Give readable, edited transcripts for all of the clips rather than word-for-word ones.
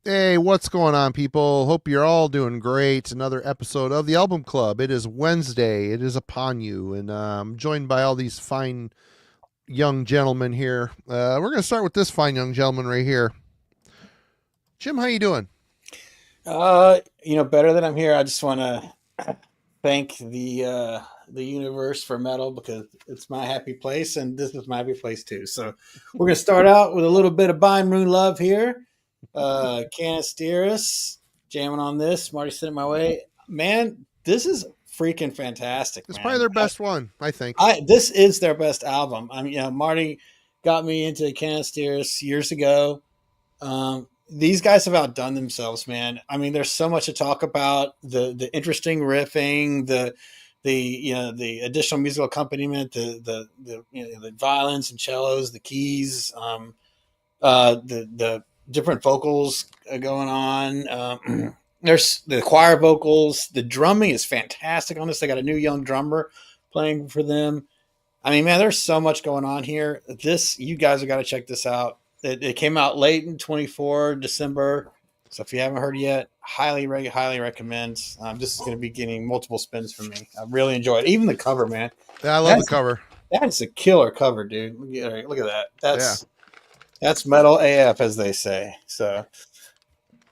Hey, what's going on, people? Hope you're all doing great. Another episode of the Album Club. It is Wednesday. It is upon you, and I'm joined by all these fine young gentlemen here. We're going to start with this fine young gentleman right here. Jim, how you doing? Better that I'm here. I just want to thank the universe for metal because it's my happy place, and this is my happy place too. So we're gonna start out with a little bit of Bind Moon love here. Canisteris jamming on this. Marty sent it my way. Man, this is freaking fantastic, It's probably man. their best one, I think. This is their best album. I mean, Marty got me into Canisteris years ago. These guys have outdone themselves, man. I mean, there's so much to talk about. The interesting riffing, the additional musical accompaniment, the violins and cellos, the keys, the different vocals going on. There's the choir vocals. The drumming is fantastic on this. They got a new young drummer playing for them. I mean, man, there's so much going on here. You guys have got to check this out. It came out late in 24 December. So if you haven't heard it yet, highly recommend. This is going to be getting multiple spins from me. I really enjoy it. Even the cover, man. Yeah, I love the That's cover. that's a killer cover, dude. Look at that. Yeah. That's metal AF, as they say. So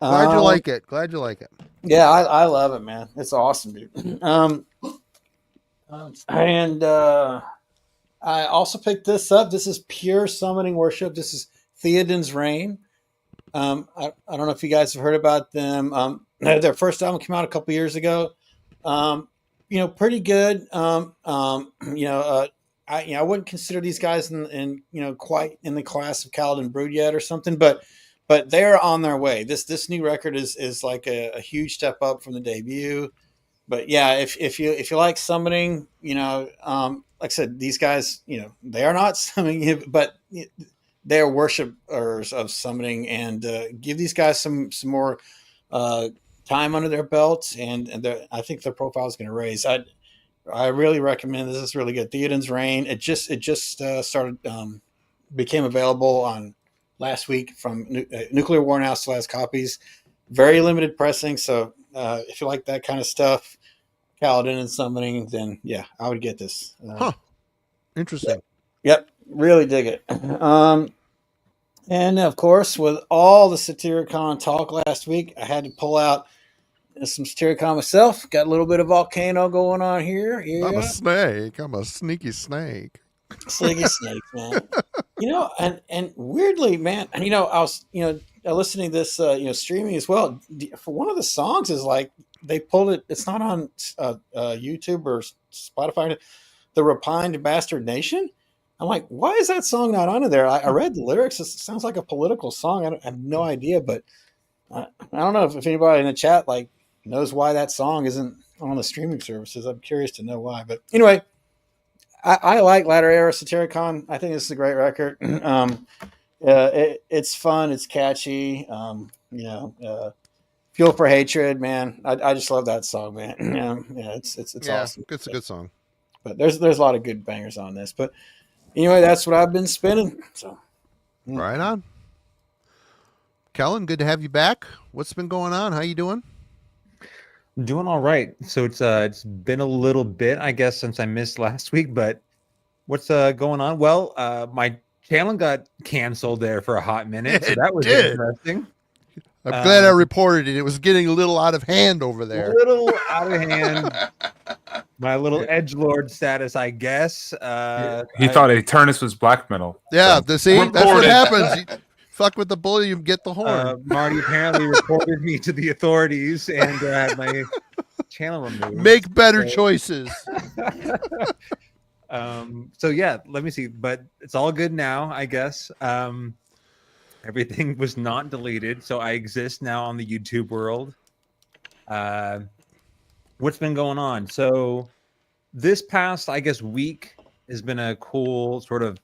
Glad you um, like it. Glad you like it. yeah, I love it, man. It's awesome, dude. And I also picked this up. This is Pure Summoning Worship. This is Theoden's Reign. I don't know if you guys have heard about them. Their first album came out a couple years ago. Pretty good. I wouldn't consider these guys in quite in the class of Kaladin Brood yet or something, but they're on their way. This new record is like a huge step up from the debut. But yeah, if you like summoning, like I said, these guys, they are not summoning, but they are worshipers of summoning, and give these guys some more uh, time under their belts, and I think their profile is going to raise. I really recommend this. Is really good. Theoden's Reign. It just started became available on last week from Nuclear War now still has copies. Very limited pressing, so if you like that kind of stuff, Kaladin and summoning, then yeah, I would get this. Huh. Interesting. Yep, really dig it. And of course, with all the Satyricon talk last week, I had to pull out some Satyricon myself. Got a little bit of volcano going on here. I'm a Yeah, snake. I'm a sneaky snake. Sliggy Snake, man. And weirdly, man, and I was listening to this streaming as well. For one of the songs is like they pulled it. It's not on YouTube or Spotify. The Repined Bastard Nation. I'm like, why is that song not on there? I read the lyrics. It sounds like a political song. I have no idea, but I don't know if anybody in the chat like knows why that song isn't on the streaming services. I'm curious to know why. But anyway, I like Latter Era Satyricon. I think this is a great record. It's fun. It's catchy. Fuel for Hatred, man. I just love that song, man. It's Yeah, awesome. it's a good song. But there's a lot of good bangers on this. But anyway, that's what I've been spinning. So Right on. Kellen, good to have you back. What's been going on? How you doing? Doing all right. So it's been a little bit, I guess, since I missed last week, but what's going on? Well, my channel got canceled there for a hot minute, so that was interesting. I'm glad I reported it. It was getting a little out of hand over there. A little out of hand. My little edgelord status, I guess. He thought Eternus was black metal. Yeah, So, see, that's what reported. happens. You fuck with the bully, you get the horn. Marty apparently reported me to the authorities and had my channel removed. Make better choices. So yeah, let me see. But it's all good now, I guess. Everything was not deleted, so I exist now on the YouTube world. What's been going on? So this past, I guess, week has been a cool sort of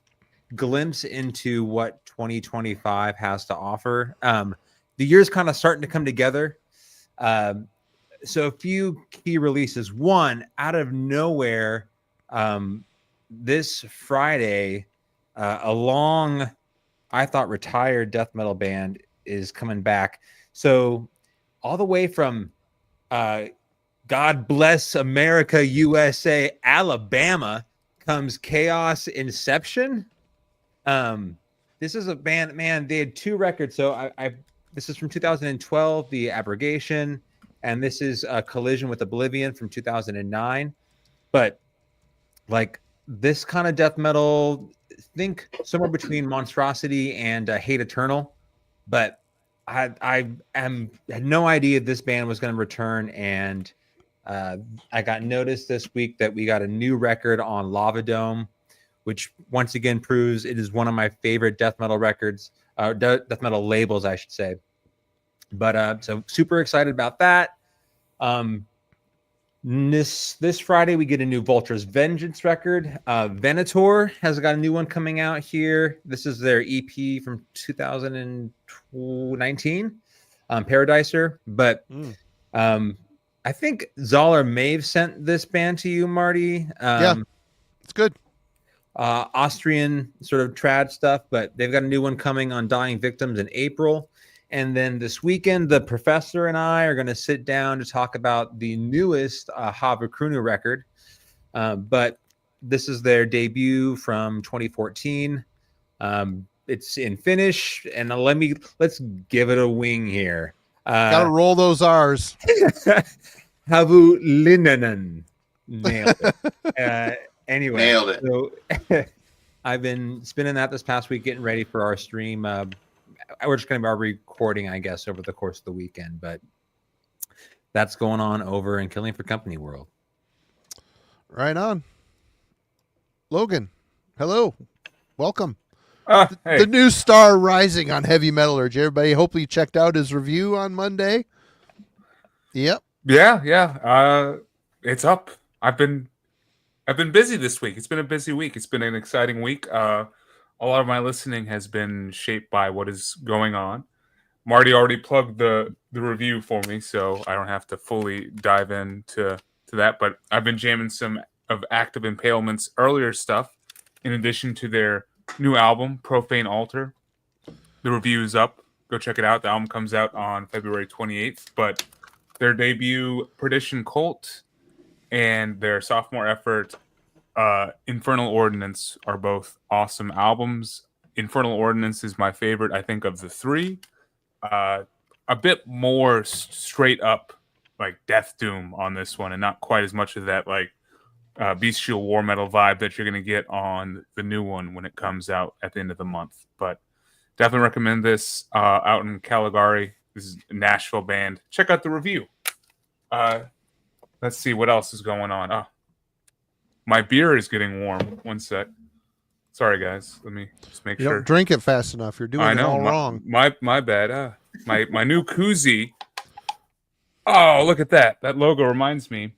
glimpse into what 2025 has to offer. The year's kind of starting to come together. So a few key releases. One, out of nowhere, this Friday, a long, I thought, retired death metal band is coming back. So all the way from God Bless America, USA, Alabama comes Chaos Inception. This is a band, man, they had 2 records. So this is from 2012, The Abrogation, and this is Collision with Oblivion from 2009. But like this kind of death metal, think somewhere between Monstrosity and Hate Eternal. But I had no idea this band was going to return, and I got noticed this week that we got a new record on Lava Dome, which once again proves it is one of my favorite death metal records, death metal labels, I should say. But so super excited about that. This Friday we get a new Vulture's Vengeance record. Venator has got a new one coming out here. This is their EP from 2019, Paradiser. But I think Zoller may have sent this band to you, Marty. Yeah, it's good. Austrian sort of trad stuff, but they've got a new one coming on Dying Victims in April. And then this weekend, the professor and I are going to sit down to talk about the newest Havrekrunu record. But this is their debut from 2014. It's in Finnish, and let's give it a wing here. Gotta roll those R's. Havulinanen. Nailed it. Anyway, Nailed it. So I've been spinning that this past week, getting ready for our stream. We're just going to be recording, I guess, over the course of the weekend, but that's going on over in Killing for Company world. Right on. Logan, hello. Welcome. Hey. The new star rising on Heavy Metallurgy. Everybody hopefully checked out his review on Monday. Yep. Yeah. It's up. I've been busy this week. It's been a busy week. It's been an exciting week. A lot of my listening has been shaped by what is going on. Marty already plugged the review for me, so I don't have to fully dive into that. But I've been jamming some of Active Impalement's earlier stuff, in addition to their new album, Profane Altar. The review is up. Go check it out. The album comes out on February 28th. But their debut, Perdition Cult, and their sophomore effort, Infernal Ordinance, are both awesome albums. Infernal Ordinance is my favorite, I think, of the 3. A bit more straight up like Death Doom on this one, and not quite as much of that like bestial war metal vibe that you're going to get on the new one when it comes out at the end of the month. But definitely recommend this. Out in Caligari. This is a Nashville band. Check out the review. Let's see what else is going on. Oh, my beer is getting warm. One sec. Sorry, guys. Let me just make sure. Don't drink it fast enough. You're doing it all wrong. My bad. My new koozie. Oh, look at that. That logo reminds me.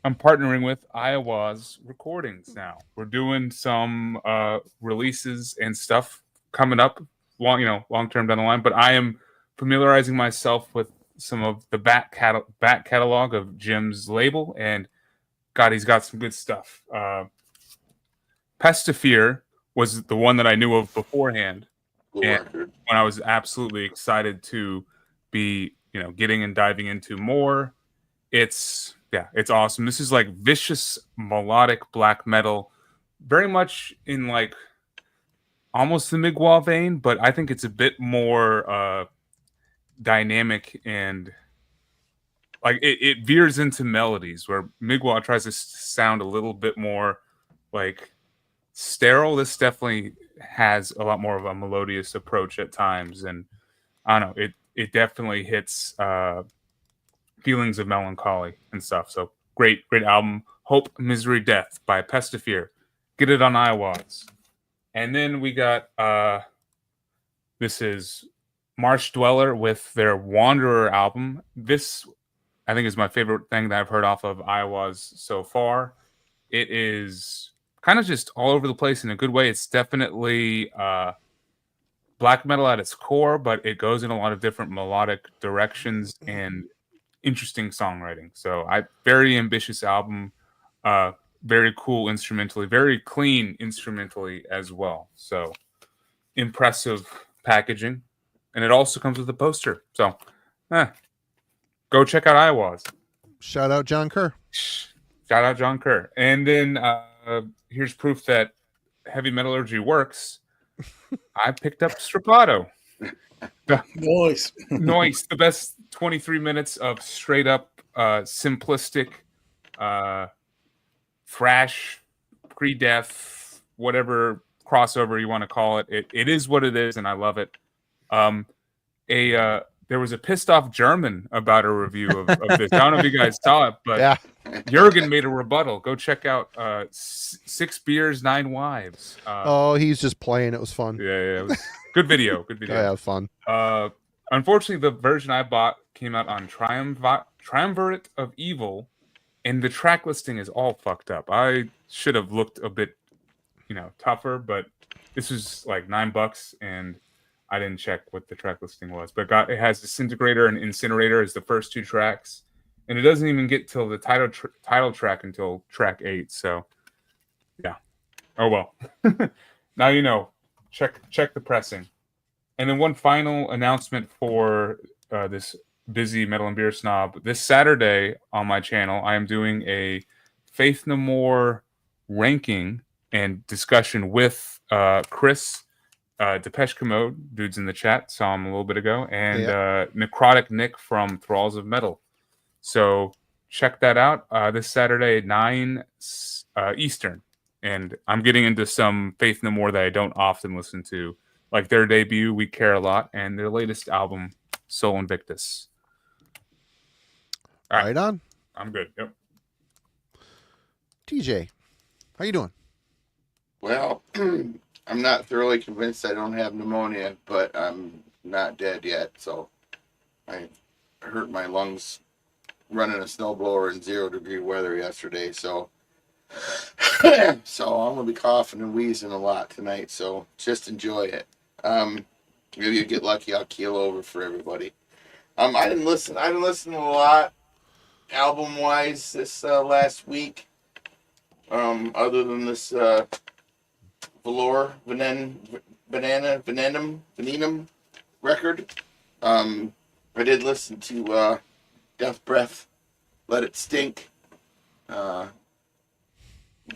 I'm partnering with Eihwaz Recordings now. We're doing some releases and stuff coming up, long term down the line. But I am familiarizing myself with some of the back catalog of Jim's label, and God, he's got some good stuff. Pestifear was the one that I knew of beforehand, and when I was absolutely excited to be, getting and diving into more. It's awesome. This is like vicious melodic black metal, very much in like almost the Migwa vein, but I think it's a bit more dynamic, and like it veers into melodies where Migwa tries to sound a little bit more like sterile. This definitely has a lot more of a melodious approach at times, and I don't know, it definitely hits feelings of melancholy and stuff. So great album. Hope, Misery, Death by Pestifear. Get it on Eihwaz. And then we got this is Marsh Dweller with their Wanderer album. This, I think, is my favorite thing that I've heard off of Eihwaz so far. It is kind of just all over the place in a good way. It's definitely black metal at its core, but it goes in a lot of different melodic directions and interesting songwriting. So very ambitious album, very cool instrumentally, very clean instrumentally as well. So impressive packaging. And it also comes with a poster. So Go check out Eihwaz. Shout out John Kerr. Shout out John Kerr. And then here's proof that heavy metallurgy works. I picked up Strapato. Nice. Nice. The best 23 minutes of straight up simplistic thrash, pre-death, whatever crossover you want to call it. It is what it is, and I love it. There was a pissed off German about a review of this. I don't know if you guys saw it, but Yeah. Jurgen made a rebuttal. Go check out 6 Beers, 9 Wives. He's just playing. It was fun. Yeah, it was good video. Good video. Yeah, fun. Unfortunately, the version I bought came out on Triumvirate of Evil, and the track listing is all fucked up. I should have looked a bit, tougher, but this was like $9, and I didn't check what the track listing was. But it has Disintegrator and Incinerator as the first 2 tracks, and it doesn't even get till the title track until track 8. So, yeah. Oh well. Now you know. Check the pressing. And then one final announcement for this busy Metal and Beer Snob. This Saturday on my channel, I am doing a Faith No More ranking and discussion with Chris, Depeche Commode, dudes in the chat, saw him a little bit ago, and Necrotic Nick from Thralls of Metal. So check that out this Saturday at 9 Eastern. And I'm getting into some Faith No More that I don't often listen to, like their debut, We Care a Lot, and their latest album, Sol Invictus. All Right on. I'm good. Yep. TJ, how you doing? Well, I'm not thoroughly convinced I don't have pneumonia, but I'm not dead yet. So I hurt my lungs running a snowblower in 0-degree weather yesterday. So I'm gonna be coughing and wheezing a lot tonight. So just enjoy it. Maybe you get lucky, I'll keel over for everybody. I didn't listen to a lot album wise this last week. Other than this Venenum record. I did listen to Death Breath, Let It Stink.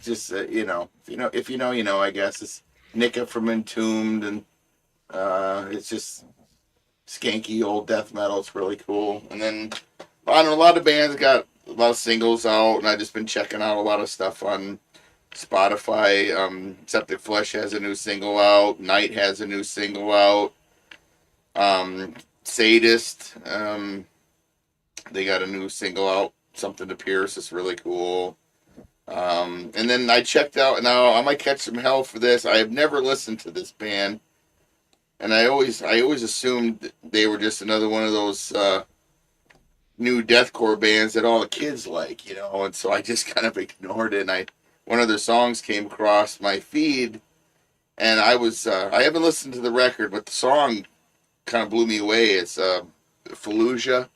If you know, I guess it's Nika from Entombed, and it's just skanky old death metal. It's really cool. And then I don't know, a lot of bands got a lot of singles out, and I've just been checking out a lot of stuff on Spotify. Septic Flesh has a new single out. Night has a new single out. Sadist, they got a new single out. Something to Pierce is really cool. And then I checked out, and now I might catch some hell for this. I have never listened to this band, and I always assumed they were just another one of those new deathcore bands that all the kids like, and so I just kind of ignored it. And one of their songs came across my feed, and I haven't listened to the record, but the song kind of blew me away. It's Fallujah,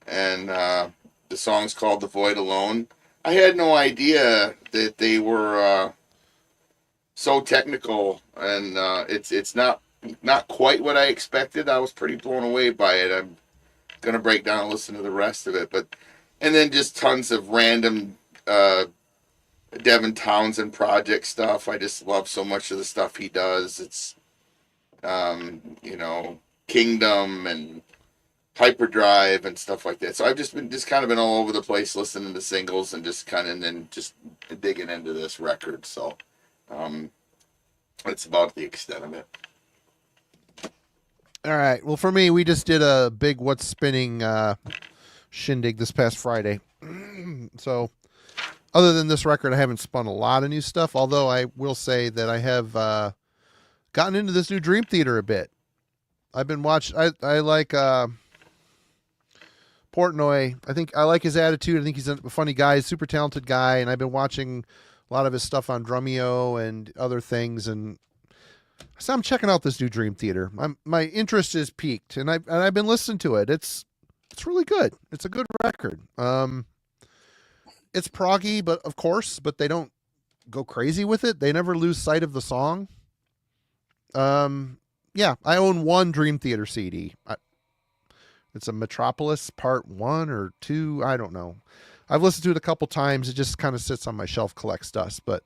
and the song's called The Void Alone. I had no idea that they were so technical, and it's not quite what I expected. I was pretty blown away by it. I'm gonna break down and listen to the rest of it, and then just tons of random Devin Townsend project stuff. I just love so much of the stuff he does. It's Kingdom and Hyperdrive and stuff like that. So I've just kind of been all over the place listening to singles and just digging into this record. So that's about the extent of it. All right. Well, for me, we just did a big What's Spinning shindig this past Friday. So other than this record, I haven't spun a lot of new stuff, although I will say that I have gotten into this new Dream Theater a bit. I've been watching, I like Portnoy. I think I like his attitude. I think he's a funny guy, super talented guy, and I've been watching a lot of his stuff on Drumeo and other things, and so I'm checking out this new Dream Theater. My interest is peaked, and I've been listening to it. It's really good. It's a good record. It's proggy, but they don't go crazy with it. They never lose sight of the song. Yeah, I own one Dream Theater CD. It's a Metropolis Part 1 or 2. I don't know. I've listened to it a couple times. It just kind of sits on my shelf, collects dust. But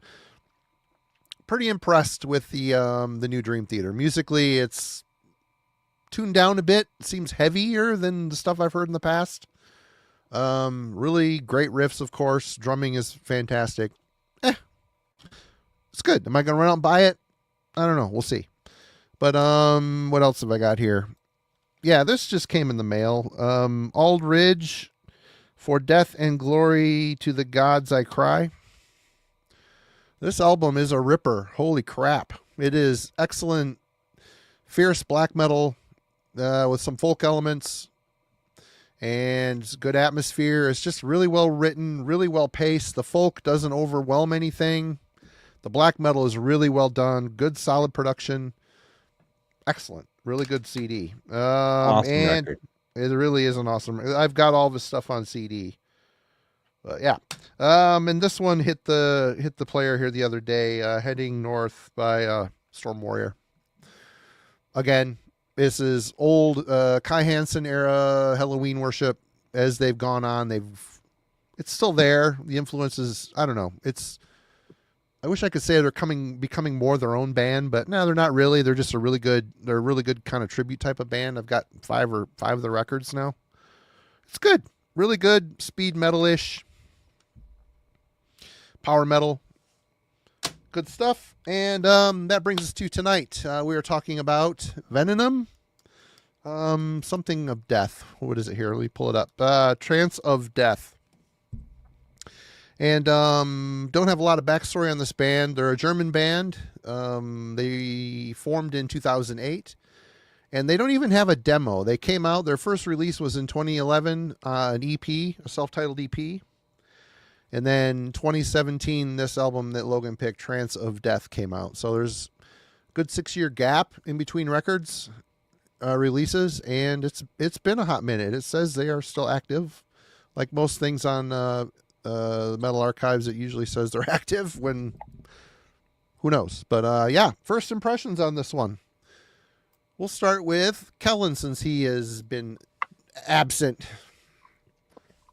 pretty impressed with the new Dream Theater. Musically, it's tuned down a bit. It seems heavier than the stuff I've heard in the past. Really great riffs, of course. Drumming is fantastic. It's good. Am I going to run out and buy it? I don't know. We'll see. But what else have I got here? Yeah, this just came in the mail. Aldridge, For Death and Glory to the Gods I Cry. This album is a ripper. Holy crap. It is excellent, fierce black metal with some folk elements and good atmosphere. It's just really well written, really well paced. The folk doesn't overwhelm anything. The black metal is really well done. Good, solid production. Excellent. Really good CD. Awesome and record. it really is an awesome. I've got all this stuff on CD. But yeah. And this one hit the player here the other day, Heading North by Storm Warrior. Again, this is old Kai Hansen era Halloween worship. As they've gone on, it's still there. The influences, I don't know. I wish I could say they're becoming more their own band, but no, they're not really. They're just a really good kind of tribute type of band. I've got five of the records now. It's good. Really good. Speed metal-ish. Power metal. Good stuff. And that brings us to tonight. We are talking about Venenum. Something of death. What is it here? Let me pull it up. Trance of Death. And don't have a lot of backstory on this band. They're a German band. They formed in 2008. And they don't even have a demo. They came out, their first release was in 2011, an EP, a self-titled EP. And then 2017, this album that Logan picked, Trance of Death, came out. So there's a good 6-year gap in between records releases. And it's been a hot minute. It says they are still active. Like most things on the Metal Archives, it usually says they're active when, who knows. But yeah, first impressions on this one. We'll start with Kellen since he has been absent.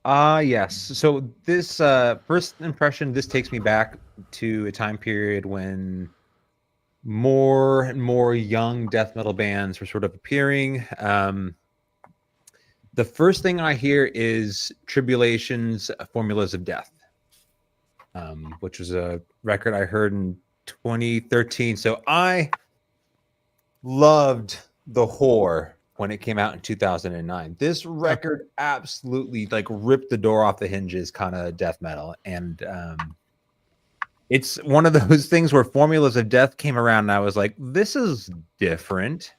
Yes. So this first impression, this takes me back to a time period when more and more young death metal bands were sort of appearing. The first thing I hear is Tribulation's Formulas of Death, which was a record I heard in 2013. So I loved The Whore when it came out in 2009. This record absolutely like ripped the door off the hinges kind of death metal. And it's one of those things where Formulas of Death came around and I was like, this is different.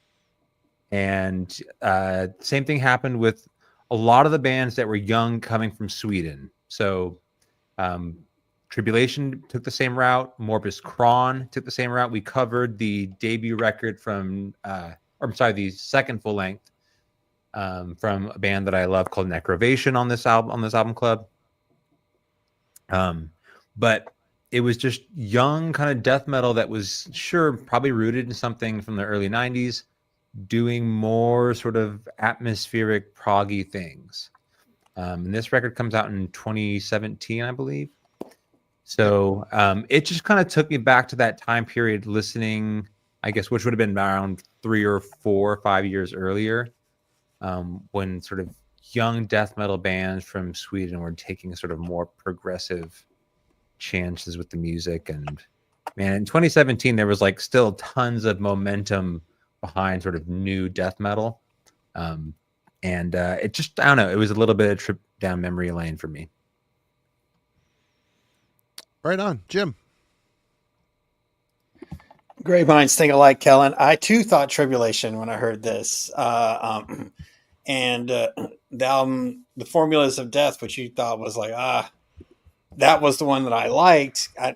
And same thing happened with a lot of the bands that were young coming from Sweden. So Tribulation took the same route. Morbus Kron took the same route. We covered the debut record from, the second full length from a band that I love called Necrovation on this album club. But it was just young kind of death metal that was probably rooted in something from the early 90s, doing more sort of atmospheric proggy things. And this record comes out in 2017, I believe. So it just kind of took me back to that time period listening, I guess, which would have been around 3 or 4 or 5 years earlier, when sort of young death metal bands from Sweden were taking sort of more progressive chances with the music. And man, in 2017, there was like still tons of momentum behind sort of new death metal. And it just, I don't know, it was a little bit of a trip down memory lane for me. Right on. Jim. Great minds think alike, Kellen. I too thought Tribulation when I heard this. And the album, The Formulas of Death, which you thought was like, that was the one that I liked. I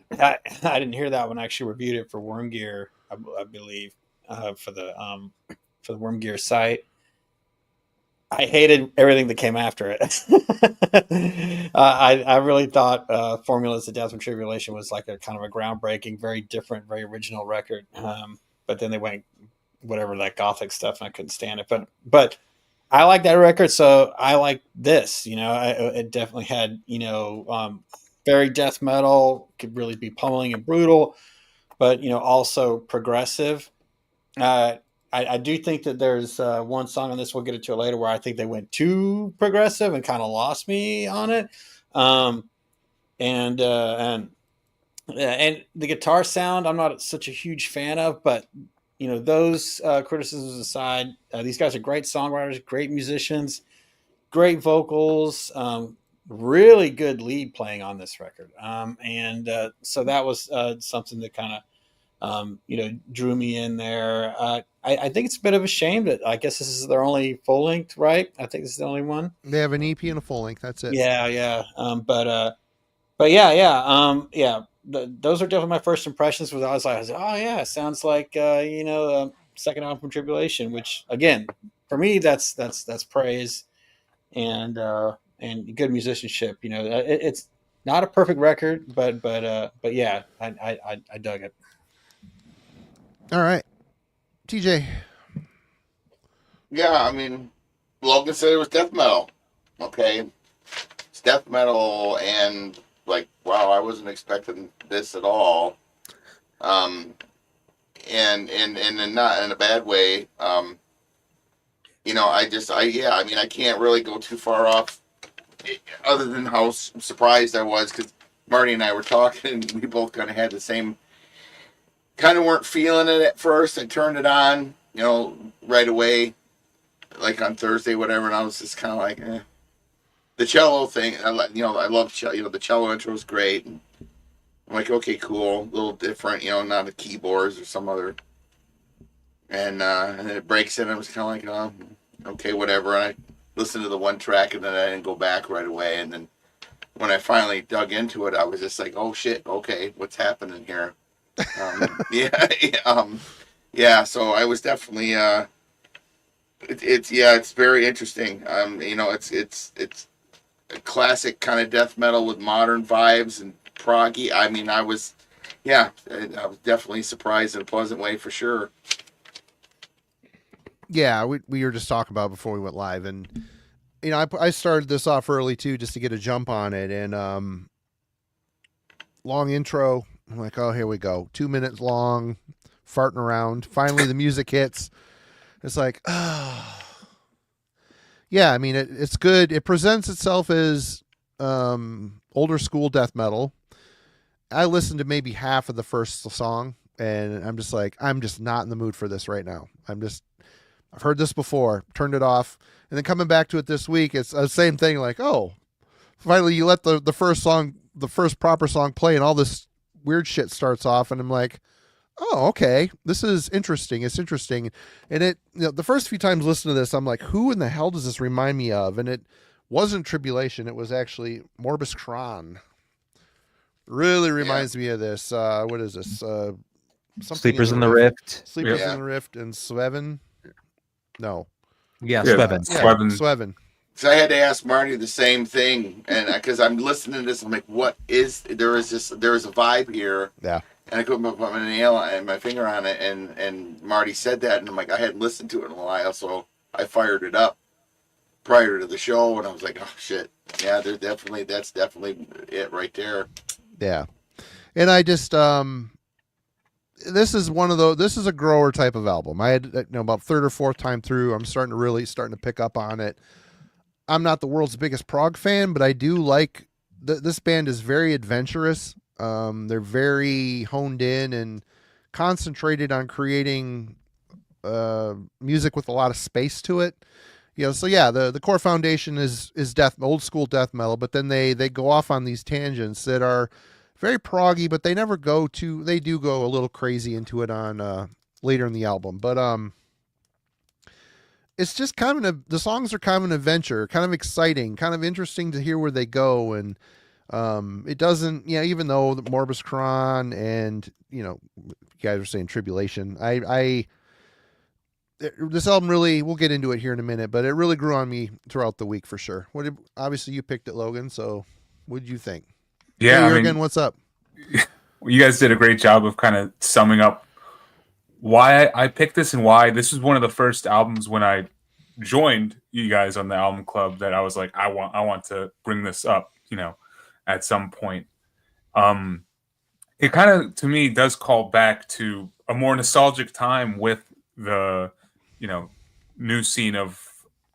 didn't hear that one. I actually reviewed it for Worm Gear, I believe, for the Worm Gear site. I hated everything that came after it. I really thought Formulas of Death and Tribulation was like a kind of a groundbreaking, very different, very original record. But then they went whatever that gothic stuff, and I couldn't stand it. But I like that record, so I like this. It definitely had very death metal, could really be pummeling and brutal, but also progressive. I do think that there's one song on this, we'll get into it later, where I think they went too progressive and kind of lost me on it. And the guitar sound, I'm not such a huge fan of, but those criticisms aside, these guys are great songwriters, great musicians, great vocals, really good lead playing on this record. So that was something that kind of drew me in there. I think it's a bit of a shame that I guess this is their only full length, right? I think this is the only one. They have an EP and a full length. That's it. Yeah. But yeah. Those are definitely my first impressions. I was like, oh yeah, it sounds like second album from Tribulation, which again, for me, that's praise and good musicianship. It's not a perfect record, but yeah, I dug it. All right, TJ. Yeah, I mean, Logan said it was death metal. Okay, it's death metal, and like, wow, I wasn't expecting this at all. And not in a bad way. I mean, I can't really go too far off, other than how surprised I was, because Marty and I were talking, and we both kind of had the same. Kind of weren't feeling it at first. I turned it on, right away, like on Thursday, whatever, and I was just kind of like, eh. The cello thing, I love cello. The cello intro was great. And I'm like, okay, cool, a little different, not the keyboards or some other. And then it breaks in, and I was kind of like, oh, okay, whatever. And I listened to the one track, and then I didn't go back right away. And then when I finally dug into it, I was just like, oh shit, okay, what's happening here? So I was definitely it's very interesting. It's a classic kind of death metal with modern vibes and proggy. I mean, I was definitely surprised in a pleasant way, for sure. Yeah, we were just talking about before we went live, and I started this off early too, just to get a jump on it, and long intro. I'm like, oh, here we go. 2 minutes long, farting around. Finally, the music hits. It's like, oh. Yeah, I mean, it's good. It presents itself as older school death metal. I listened to maybe half of the first song, and I'm just like, I'm just not in the mood for this right now. I've heard this before, turned it off. And then coming back to it this week, it's the same thing, like, oh, finally you let the first proper song play, and all this weird shit starts off, and I'm like, oh, okay, this is interesting. It's interesting. And the first few times listening to this, I'm like, who in the hell does this remind me of? And it wasn't Tribulation. It was actually Morbus Chron. Really reminds me of this. What is this? Sleepers in the Rift. Sleepers in the Rift and Sveven. No. Yeah, Sveven. Sveven. So I had to ask Marty the same thing, and because I'm listening to this, I'm like, "What is there is a vibe here?" Yeah. And I couldn't put my finger on it, and Marty said that, and I'm like, I hadn't listened to it in a while, so I fired it up prior to the show, and I was like, oh shit, yeah, that's definitely it right there. Yeah, and I just this is a grower type of album. I had about third or fourth time through, I'm starting to pick up on it. I'm not the world's biggest prog fan, but I do like this band is very adventurous. They're very honed in and concentrated on creating music with a lot of space to it. So yeah, the core foundation is old school death metal, but then they go off on these tangents that are very proggy, but they do go a little crazy into it on later in the album. But it's just the songs are kind of an adventure, kind of exciting, kind of interesting to hear where they go. And it doesn't, even though the Morbus Chron and, you guys are saying Tribulation, this album really, we'll get into it here in a minute, but it really grew on me throughout the week for sure. Obviously you picked it, Logan. So what did you think? Yeah. Hey, Jürgen, what's up? You guys did a great job of kind of summing up why I picked this and why this is one of the first albums when I joined you guys on the album club that I was like, I want to bring this up, at some point. It kind of, to me, does call back to a more nostalgic time with the, new scene of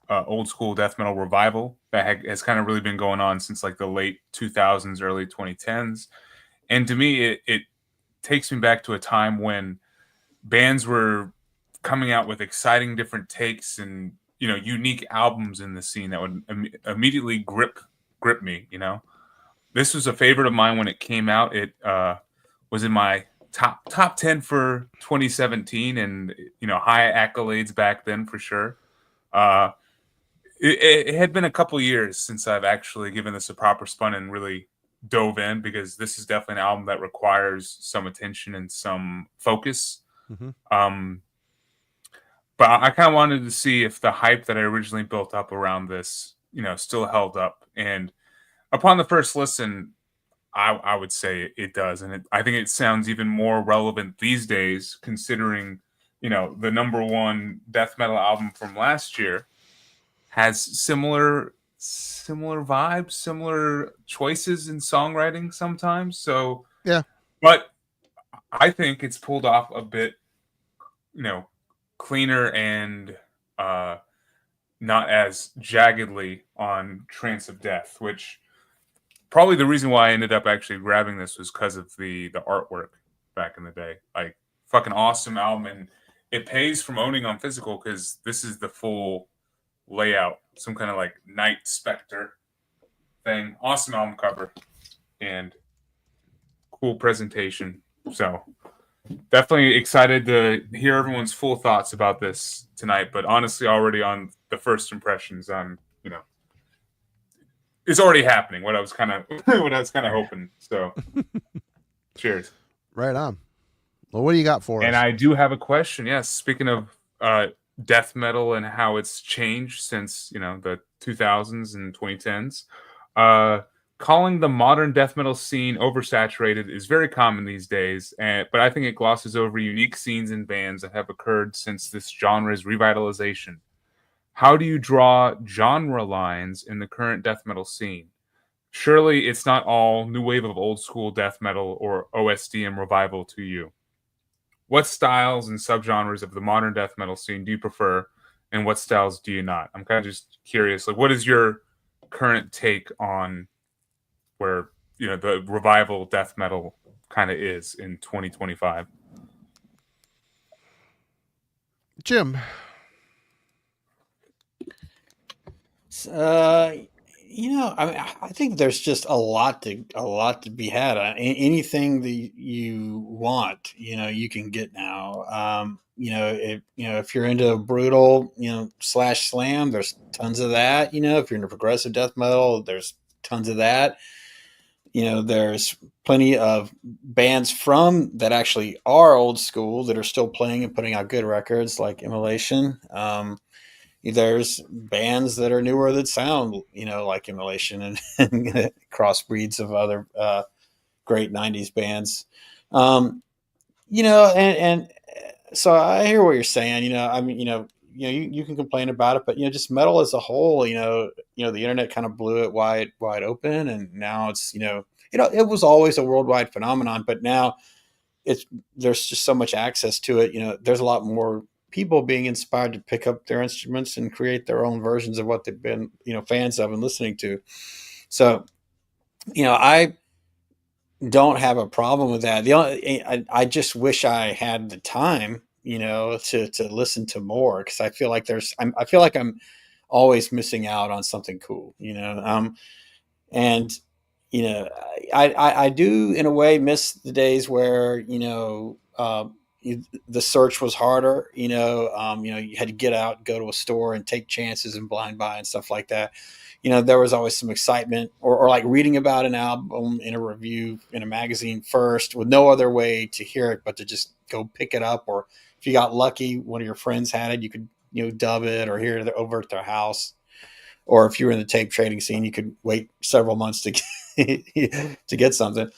old school death metal revival that has kind of really been going on since like the late 2000s, early 2010s. And to me, it takes me back to a time when bands were coming out with exciting different takes and unique albums in the scene that would immediately grip me. This was a favorite of mine when it came out. It was in my top 10 for 2017, and high accolades back then for sure. It had been a couple years since I've actually given this a proper spun and really dove in, because this is definitely an album that requires some attention and some focus. Mm-hmm. But I kind of wanted to see if the hype that I originally built up around this, still held up. And upon the first listen, I would say it does. And I think it sounds even more relevant these days, considering, the number one death metal album from last year has similar vibes, similar choices in songwriting sometimes. So, yeah. But I think it's pulled off a bit, cleaner and not as jaggedly on Trance of Death, which probably the reason why I ended up actually grabbing this was because of the artwork back in the day. Like, fucking awesome album, and it pays from owning on physical, because this is the full layout, some kind of like Night Spectre thing. Awesome album cover and cool presentation. So definitely excited to hear everyone's full thoughts about this tonight. But honestly, already on the first impressions, I'm, it's already happening. What I was kind of hoping. So, cheers. Right on. Well, what do you got for us? And I do have a question. Yes, speaking of death metal and how it's changed since the 2000s and 2010s. Calling the modern death metal scene oversaturated is very common these days, but I think it glosses over unique scenes and bands that have occurred since this genre's revitalization. How do you draw genre lines in the current death metal scene? Surely it's not all new wave of old school death metal or OSDM revival to you. What styles and subgenres of the modern death metal scene do you prefer, and what styles do you not? I'm kind of just curious, like, what is your current take on where the revival death metal kind of is in 2025? Jim. I think there's just a lot to be had. Anything that you want, you can get now. If you're into brutal, slash slam, there's tons of that. If you're into progressive death metal, there's tons of that. There's plenty of bands from that actually are old school that are still playing and putting out good records, like Immolation. There's bands that are newer that sound, like Immolation and crossbreeds of other great 90s bands. And so I hear what you're saying. You can complain about it, but just metal as a whole, the internet kind of blew it wide open, and now it's it was always a worldwide phenomenon, but now there's just so much access to it. There's a lot more people being inspired to pick up their instruments and create their own versions of what they've been fans of and listening to. So I don't have a problem with that. I just wish I had the time to listen to more, because I feel like I'm always missing out on something cool. And I do in a way miss the days where the search was harder. You had to get out, go to a store, and take chances and blind buy and stuff like that. There was always some excitement, or like reading about an album in a review in a magazine first, with no other way to hear it but to just go pick it up. Or if you got lucky, one of your friends had it, you could dub it or hear it over at their house. Or if you were in the tape trading scene, you could wait several months to get something.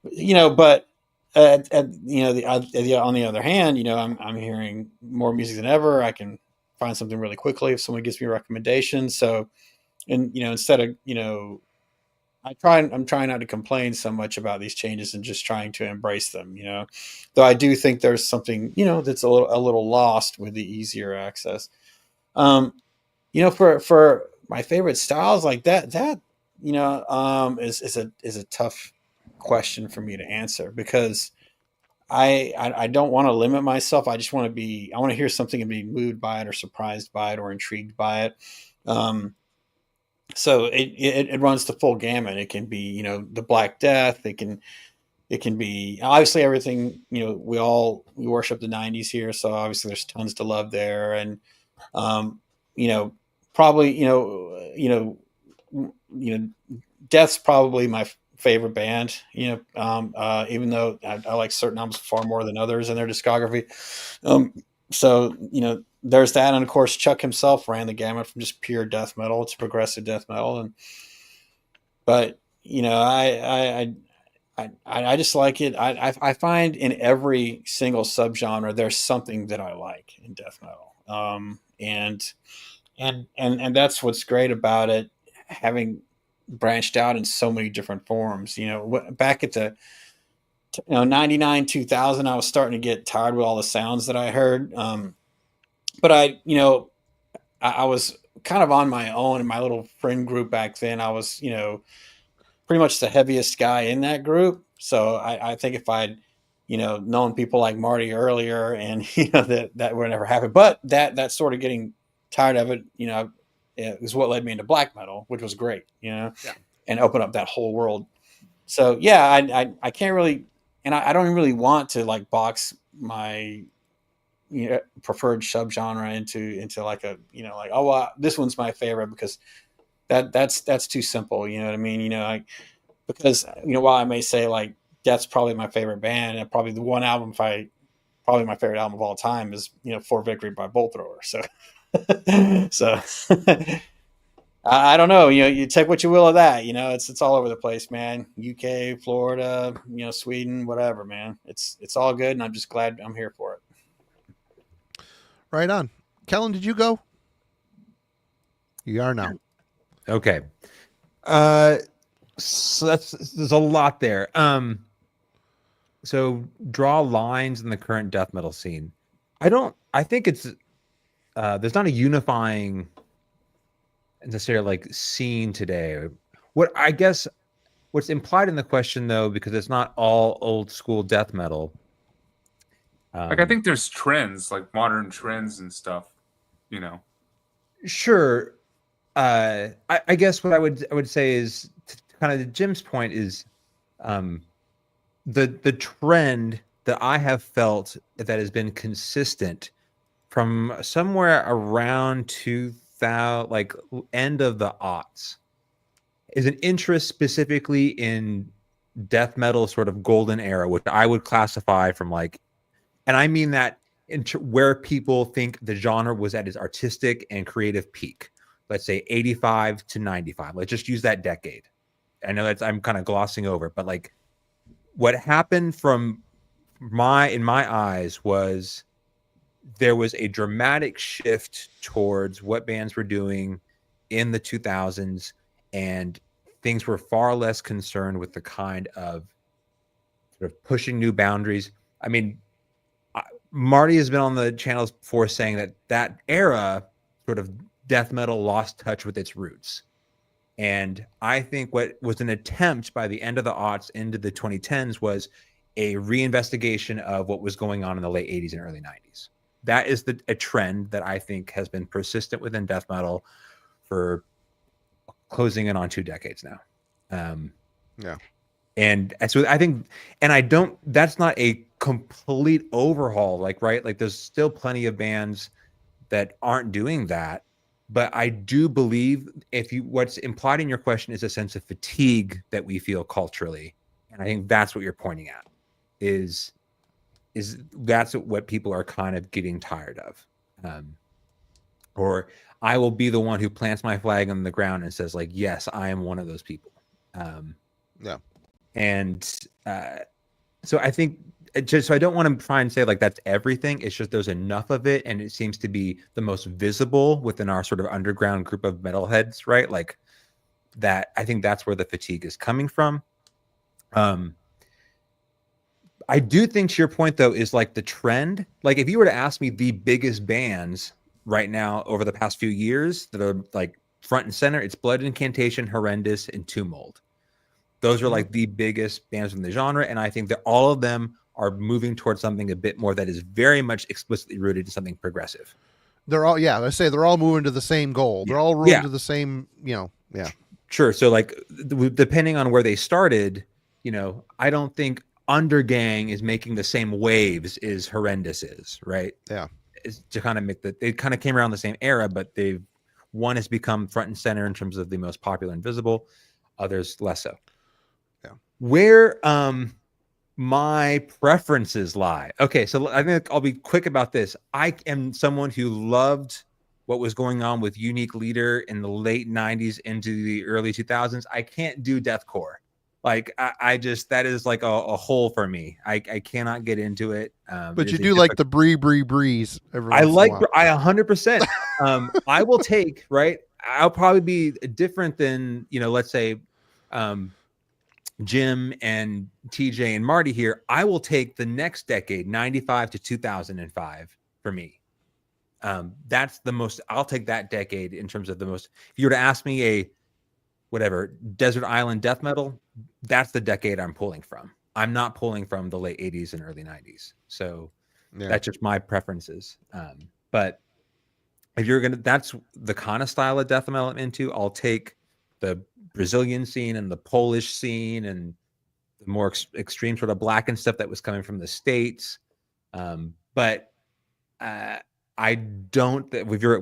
But on the other hand, I'm hearing more music than ever. I can find something really quickly if someone gives me a recommendation. So, and instead of I'm trying not to complain so much about these changes and just trying to embrace them. Though I do think there's something that's a little lost with the easier access. For my favorite styles like that is a tough question for me to answer, because I don't want to limit myself. I just want to hear something and be moved by it or surprised by it or intrigued by it. So it runs the full gamut. It can be, the Black Death. It can be obviously everything, we worship the 90s here. So obviously there's tons to love there. And, probably, Death's probably my favorite band, even though I like certain albums far more than others in their discography. So, there's that. And of course, Chuck himself ran the gamut from just pure death metal to progressive death metal. But I just like it. I find in every single subgenre, there's something that I like in death metal. And that's what's great about it, having branched out in so many different forms. Back at the 99, 2000, I was starting to get tired with all the sounds that I heard. But I was kind of on my own in my little friend group back then. I was, pretty much the heaviest guy in that group. So I think if I'd, known people like Marty earlier, and, that would never happen. But that sort of getting tired of it, is what led me into black metal, which was great, and open up that whole world. So yeah, I can't really, and I don't really want to like box my preferred subgenre into like a oh well, this one's my favorite, because that's too simple. You know what I mean? Because while I may say like that's probably my favorite band, and probably the one album probably my favorite album of all time is For Victory by Bolt Thrower. So so I don't know. You take what you will of that. It's all over the place, man. UK, Florida, Sweden, whatever, man. It's all good, and I'm just glad I'm here for it. Right on. Kellen, did you go? You are now. Okay. So there's a lot there. So draw lines in the current death metal scene. I think it's there's not a unifying necessarily like scene today. What's implied in the question, though, because it's not all old school death metal. I think there's trends, like modern trends and stuff, Sure. I guess what I would say is, kind of to Jim's point, is the trend that I have felt that has been consistent from somewhere around 2000, like end of the aughts, is an interest specifically in death metal sort of golden era, which I would classify from like, and I mean that where people think the genre was at its artistic and creative peak. Let's say 85 to 95. Let's just use that decade. I know I'm kind of glossing over, but like what happened in my eyes was there was a dramatic shift towards what bands were doing in the 2000s, and things were far less concerned with the kind of sort of pushing new boundaries. I mean, Marty has been on the channels before saying that era sort of death metal lost touch with its roots. And I think what was an attempt by the end of the aughts into the 2010s was a reinvestigation of what was going on in the late 80s and early 90s. That is a trend that I think has been persistent within death metal for closing in on 2 decades now. Yeah. And so I think, that's not a complete overhaul, like, right? Like there's still plenty of bands that aren't doing that. But I do believe what's implied in your question is a sense of fatigue that we feel culturally. And I think that's what you're pointing at is that's what people are kind of getting tired of. Or I will be the one who plants my flag on the ground and says like, yes, I am one of those people. Yeah. And so I think just so I don't want to try and say like that's everything. It's just there's enough of it, and it seems to be the most visible within our sort of underground group of metalheads, right? Like that. I think that's where the fatigue is coming from. I do think, to your point though, is like the trend. Like if you were to ask me the biggest bands right now over the past few years that are like front and center, it's Blood Incantation, Horrendous, and Tumult. Those are like the biggest bands in the genre, and I think that all of them are moving towards something a bit more that is very much explicitly rooted in something progressive. They're all, yeah, I say they're all moving to the same goal. They're all rooting to the same, yeah. Sure. So like depending on where they started, I don't think Undergang is making the same waves as Horrendous is, right? Yeah. It's to kind of make they kind of came around the same era, but one has become front and center in terms of the most popular and visible, others less so. Yeah. Where my preferences lie. Okay, so I think I'll be quick about this. I am someone who loved what was going on with Unique Leader in the late 90s into the early 2000s. I can't do deathcore. Like I just, that is like a hole for me. I cannot get into it. But you do like the breeze. I 100%. I will take, right. I'll probably be different than, let's say, Jim and TJ and Marty here. I will take the next decade, 95 to 2005 for me. That's the most, I'll take that decade in terms of the most, if you were to ask me a desert island death metal, that's the decade I'm pulling from. I'm not pulling from the late 80s and early 90s. So that's just my preferences. But if you're that's the kind of style of death metal I'm into. I'll take the Brazilian scene and the Polish scene and the more extreme sort of blackened stuff that was coming from the States. But I don't,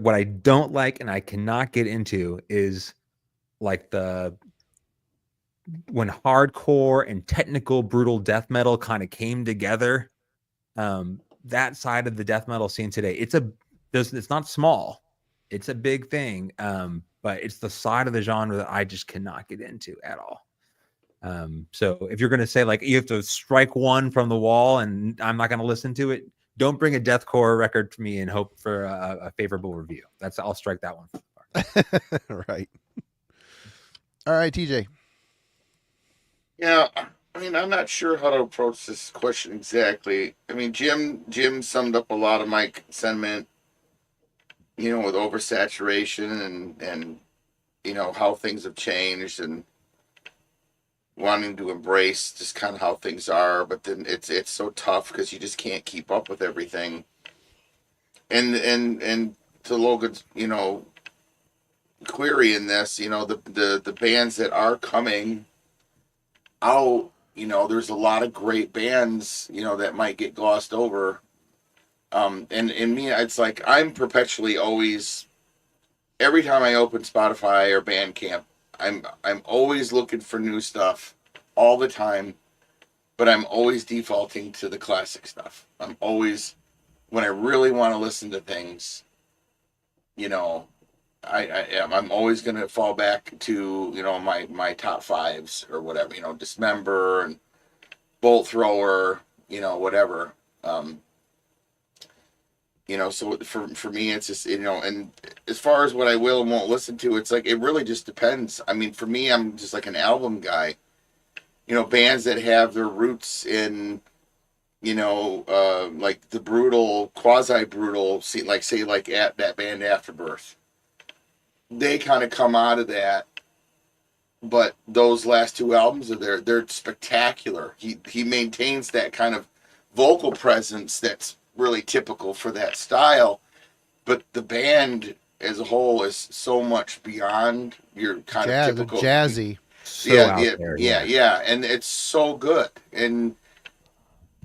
what I don't like and I cannot get into is like when hardcore and technical brutal death metal kind of came together, that side of the death metal scene today, it's not small, it's a big thing. But it's the side of the genre that I just cannot get into at all. So if you're going to say like, you have to strike one from the wall and I'm not going to listen to it, don't bring a deathcore record to me and hope for a favorable review. I'll strike that one. Right. All right, TJ. Yeah, I mean, I'm not sure how to approach this question exactly. I mean, Jim summed up a lot of my sentiment, with oversaturation and how things have changed and wanting to embrace just kind of how things are, but then it's so tough because you just can't keep up with everything. And to Logan's, query in this, the bands that are coming out, there's a lot of great bands, that might get glossed over. And in me, it's like I'm perpetually always, every time I open Spotify or Bandcamp, I'm always looking for new stuff all the time, but I'm always defaulting to the classic stuff. I'm always, when I really want to listen to things, I'm always going to fall back to, my top fives or whatever, Dismember and Bolt Thrower, whatever. So for me, it's just, and as far as what I will and won't listen to, it's like, it really just depends. I mean, for me, I'm just like an album guy, bands that have their roots in, like the brutal, quasi-brutal, like at that band Afterbirth. They kind of come out of that, but those last two albums they're spectacular. He maintains that kind of vocal presence that's really typical for that style, but the band as a whole is so much beyond your kind of typical jazzy. Yeah, and it's so good, and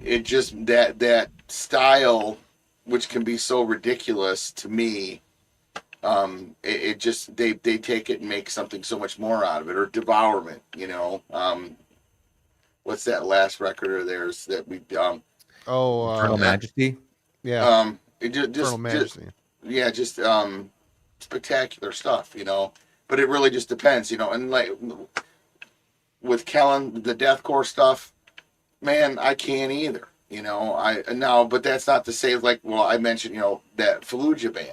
it just that style, which can be so ridiculous to me. It just they take it and make something so much more out of it, or Devourment, what's that last record of theirs that we Eternal Majesty? Yeah. Eternal Majesty. Just spectacular stuff, but it really just depends, and like with Kellen, the deathcore stuff, man, I can't either, You know, but that's not to say, like, well, I mentioned, that Fallujah band.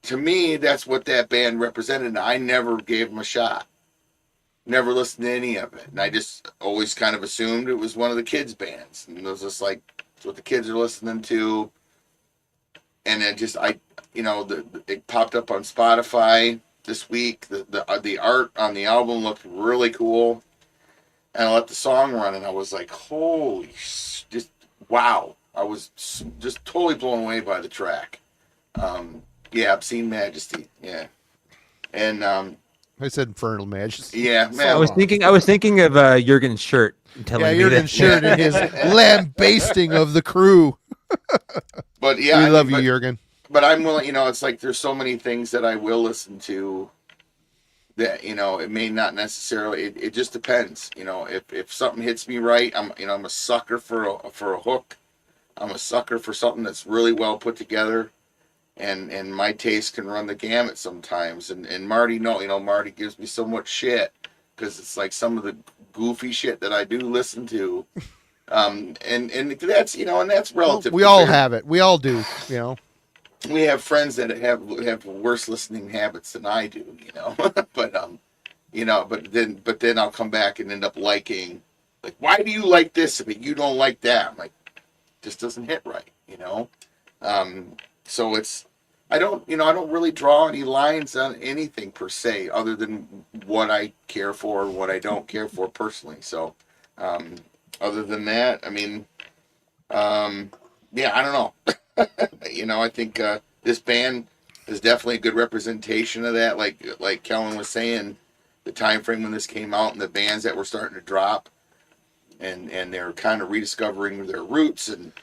To me, that's what that band represented. And I never gave them a shot. Never listened to any of it. And I just always kind of assumed it was one of the kids' bands. And it was just like, it's what the kids are listening to. And it just, it popped up on Spotify this week. The art on the album looked really cool. And I let the song run, and I was like, holy, just wow. I was just totally blown away by the track. Yeah, Obscene Majesty. Yeah. And I said Infernal Majesty. yeah, man. I was thinking of Jurgen's shirt. Jurgen's shirt and his lambasting of the crew. But yeah, we love you, Jurgen. But I'm willing, it's like there's so many things that I will listen to that, it may not necessarily, it just depends. If something hits me right, I'm a sucker for a hook. I'm a sucker for something that's really well put together. And my taste can run the gamut sometimes. And Marty, Marty gives me so much shit because it's like some of the goofy shit that I do listen to. And that's, and that's relative. We all have it. We all do, We have friends that have worse listening habits than I do, but then I'll come back and end up liking, like, why do you like this but you don't like that? I'm like, just doesn't hit right, So I don't really draw any lines on anything per se, other than what I care for and what I don't care for personally. So, other than that, I mean, yeah, I don't know. I think this band is definitely a good representation of that. Like Kellen was saying, the time frame when this came out and the bands that were starting to drop, and they're kind of rediscovering their roots and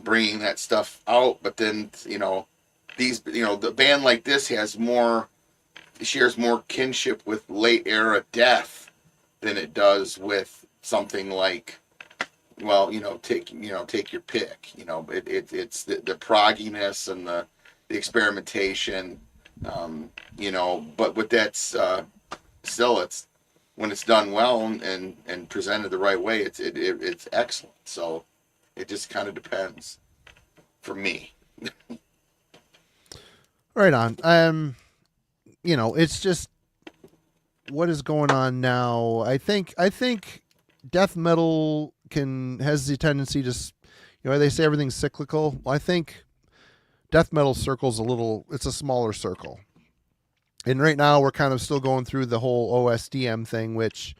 bringing that stuff out. But then the band like this shares more kinship with late era Death than it does with something like, well, take your pick. It's the progginess and the experimentation, but with that, still, it's when it's done well and presented the right way, it's excellent. So it just kind of depends for me. Right on. It's just what is going on now. I think death metal has the tendency to, they say everything's cyclical. Well, I think death metal circle's it's a smaller circle. And right now we're kind of still going through the whole OSDM thing, which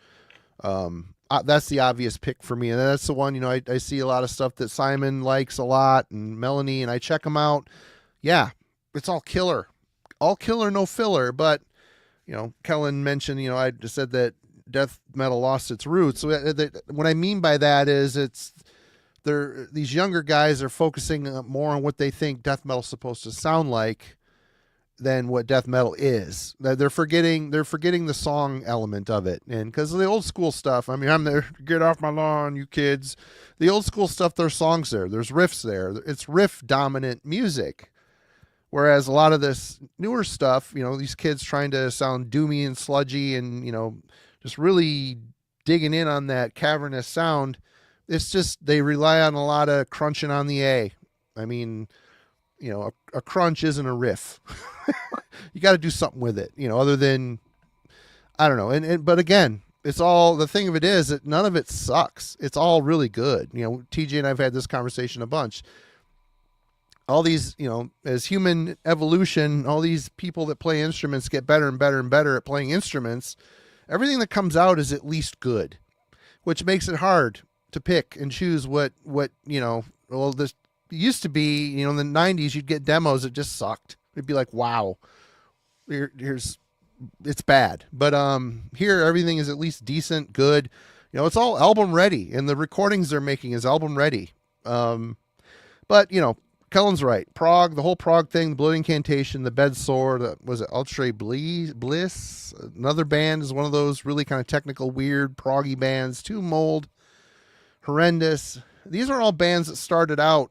that's the obvious pick for me. And that's the one, I see a lot of stuff that Simon likes a lot and Melanie, and I check them out. Yeah, it's all killer, no filler. But, Kellen mentioned, I just said that death metal lost its roots. So what I mean by that is these younger guys are focusing more on what they think death metal's supposed to sound like than what death metal is. They're forgetting the song element of it. And because of the old school stuff, I mean, I'm there, get off my lawn, you kids. The old school stuff, there's songs there. There's riffs there. It's riff dominant music. Whereas a lot of this newer stuff, these kids trying to sound doomy and sludgy and, just really digging in on that cavernous sound. It's just, they rely on a lot of crunching on the A. I mean, a crunch isn't a riff. You got to do something with it, other than, I don't know. But again, it's all, the thing of it is that none of it sucks. It's all really good. TJ and I've had this conversation a bunch. All these, as human evolution, all these people that play instruments get better and better and better at playing instruments. Everything that comes out is at least good, which makes it hard to pick and choose what this used to be, in the 90s, you'd get demos that just sucked. It'd be like, wow, it's bad. But here, everything is at least decent, good. It's all album ready, and the recordings they're making is album ready. But, Kellen's right. Prog, the whole prog thing, the Blood Incantation, the Bed Sore, was it Ultra Bliss? Another band is one of those really kind of technical, weird, proggy bands. Tomb Mold, horrendous. These are all bands that started out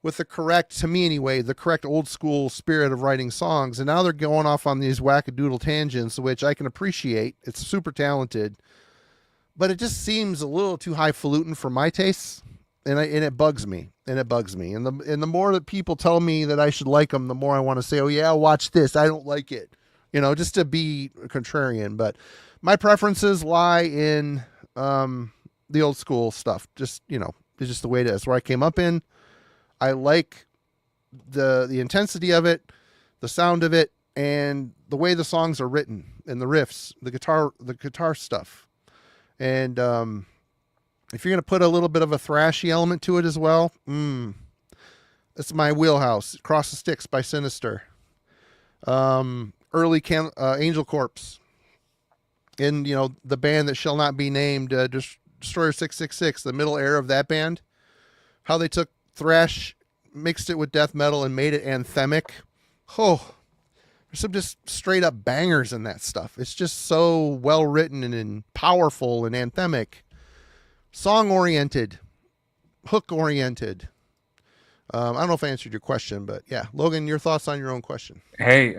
with the correct, to me anyway, the correct old school spirit of writing songs. And now they're going off on these wackadoodle tangents, which I can appreciate. It's super talented. But it just seems a little too highfalutin for my tastes. and it bugs me, and the more that people tell me that I should like them, the more I want to say, oh yeah, watch this. I don't like it, just to be contrarian. But my preferences lie in the old school stuff. Just it's just the way it is. Where I came up in, I like the intensity of it, the sound of it, and the way the songs are written, and the riffs, the guitar stuff, and if you're going to put a little bit of a thrashy element to it as well, it's my wheelhouse. Cross the Sticks by Sinister. Early Angel Corpse. And, the band that shall not be named, Destroyer 666, the middle era of that band. How they took thrash, mixed it with death metal, and made it anthemic. Oh, there's some just straight up bangers in that stuff. It's just so well written and powerful and anthemic. Song oriented, hook oriented. I don't know if I answered your question, but yeah, Logan, your thoughts on your own question. Hey,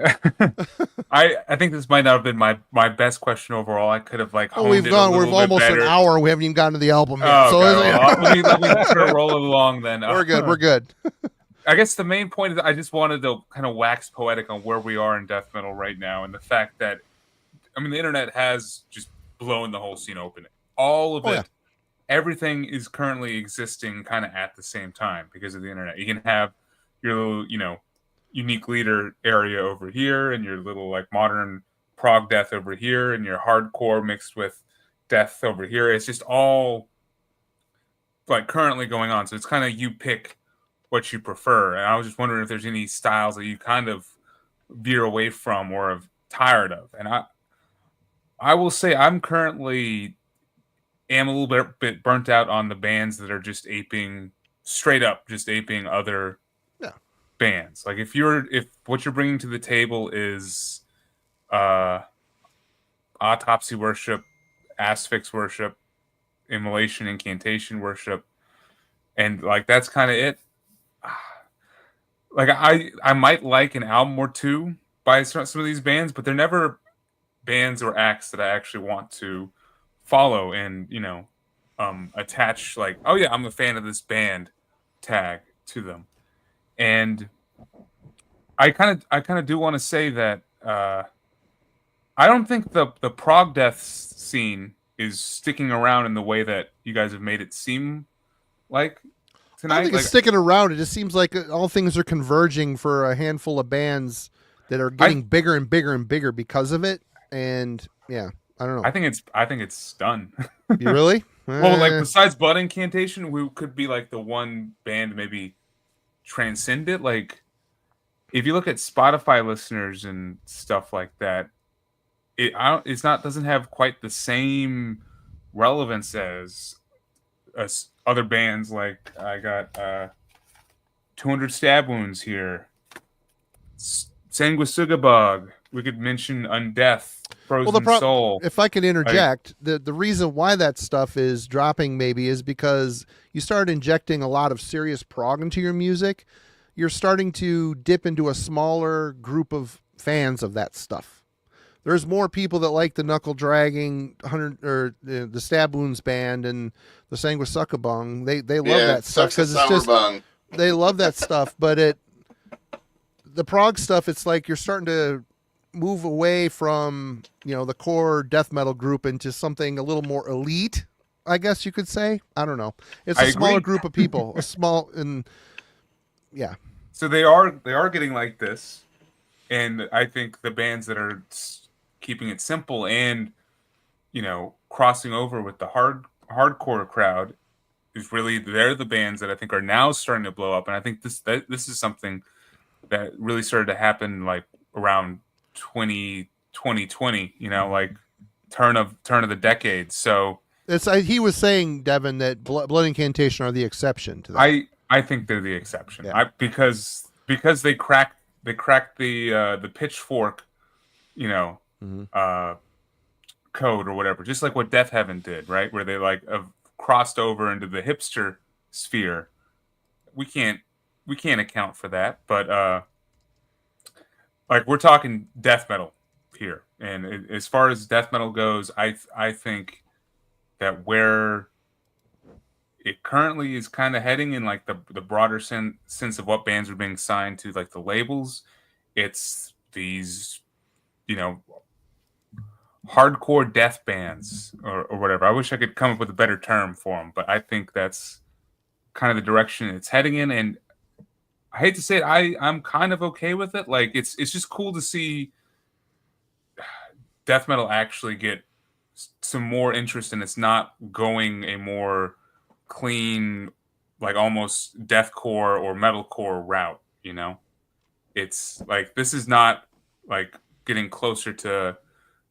I think this might not have been my best question overall. I could have honed we've it gone. a We're little almost bit better. an hour. We haven't even gotten to the album yet. Oh, So okay. Let me sort of roll it along then. We're good. We're good. I guess the main point is I just wanted to kind of wax poetic on where we are in death metal right now, and the fact that the internet has just blown the whole scene open. All of it. Yeah. Everything is currently existing kind of at the same time because of the internet. You can have your little, unique leader area over here, and your little modern prog death over here, and your hardcore mixed with death over here. It's just all currently going on. So it's kind of you pick what you prefer. And I was just wondering if there's any styles that you kind of veer away from or have tired of. And I will say I'm currently am a little bit burnt out on the bands that are just straight up aping other bands. If what you're bringing to the table is autopsy worship, asphyx worship, immolation, incantation worship, and that's kind of it. I might like an album or two by some of these bands, but they're never bands or acts that I actually want to follow and attach oh yeah, I'm a fan of this band tag to them. And I kind of do want to say that I don't think the prog death scene is sticking around in the way that you guys have made it seem like tonight. I think it's sticking around. It just seems like all things are converging for a handful of bands that are getting bigger and bigger and bigger because of it. And yeah, I don't know. I think it's done. You really? Well, besides Blood Incantation, we could be the one band to maybe transcend it. If you look at Spotify listeners and stuff like that, doesn't have quite the same relevance as other bands. I got 200 Stab Wounds here, Sanguisugabog. We could mention Undeath, Frozen Soul. If I could interject, the reason why that stuff is dropping maybe is because you start injecting a lot of serious prog into your music. You're starting to dip into a smaller group of fans of that stuff. There's more people that like the knuckle dragging the Stab Wounds band and the Sanguisugabong. They love that stuff because it's just they love that stuff. But the prog stuff, it's you're starting to move away from the core death metal group into something a little more elite, I guess you could say. I don't know. It's a smaller group of people, yeah. So they are getting like this, and I think the bands that are keeping it simple and crossing over with the hardcore crowd is really they're the bands that I think are now starting to blow up. And I think this is something that really started to happen around 2020, turn of the decade. So he was saying, Devin, that Blood Incantation are the exception to that. I think they're the exception. Yeah. Because they cracked the pitchfork, code or whatever, just like what Death Heaven did, right? Where they have crossed over into the hipster sphere. We can't account for that, but we're talking death metal here, and as far as death metal goes, I think that where it currently is kind of heading in like the broader sense of what bands are being signed to, like the labels. It's these, you know, hardcore death bands or whatever. I wish I could come up with a better term for them, but I think that's kind of the direction it's heading in. And I hate to say it, I'm kind of okay with it. Like it's just cool to see death metal actually get some more interest, and it's not going a more clean, like almost deathcore or metalcore route. You know, it's like this is not like getting closer to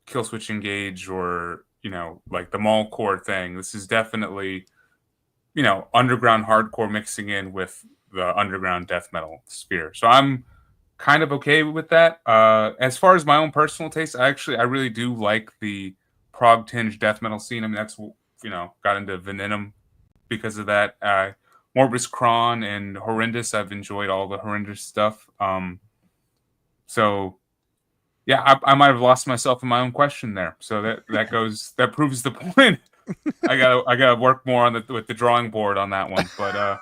Killswitch Engage or, you know, like the mallcore thing. This is definitely, you know, underground hardcore mixing in with the underground death metal sphere. So I'm kind of okay with that. As far as my own personal taste, I really do like the prog tinged death metal scene. I mean, that's, you know, got into Venenum because of that. Morbus Kron and Horrendous, I've enjoyed all the Horrendous stuff. So yeah, I might have lost myself in my own question there. So that proves the point. I gotta work more on with the drawing board on that one. But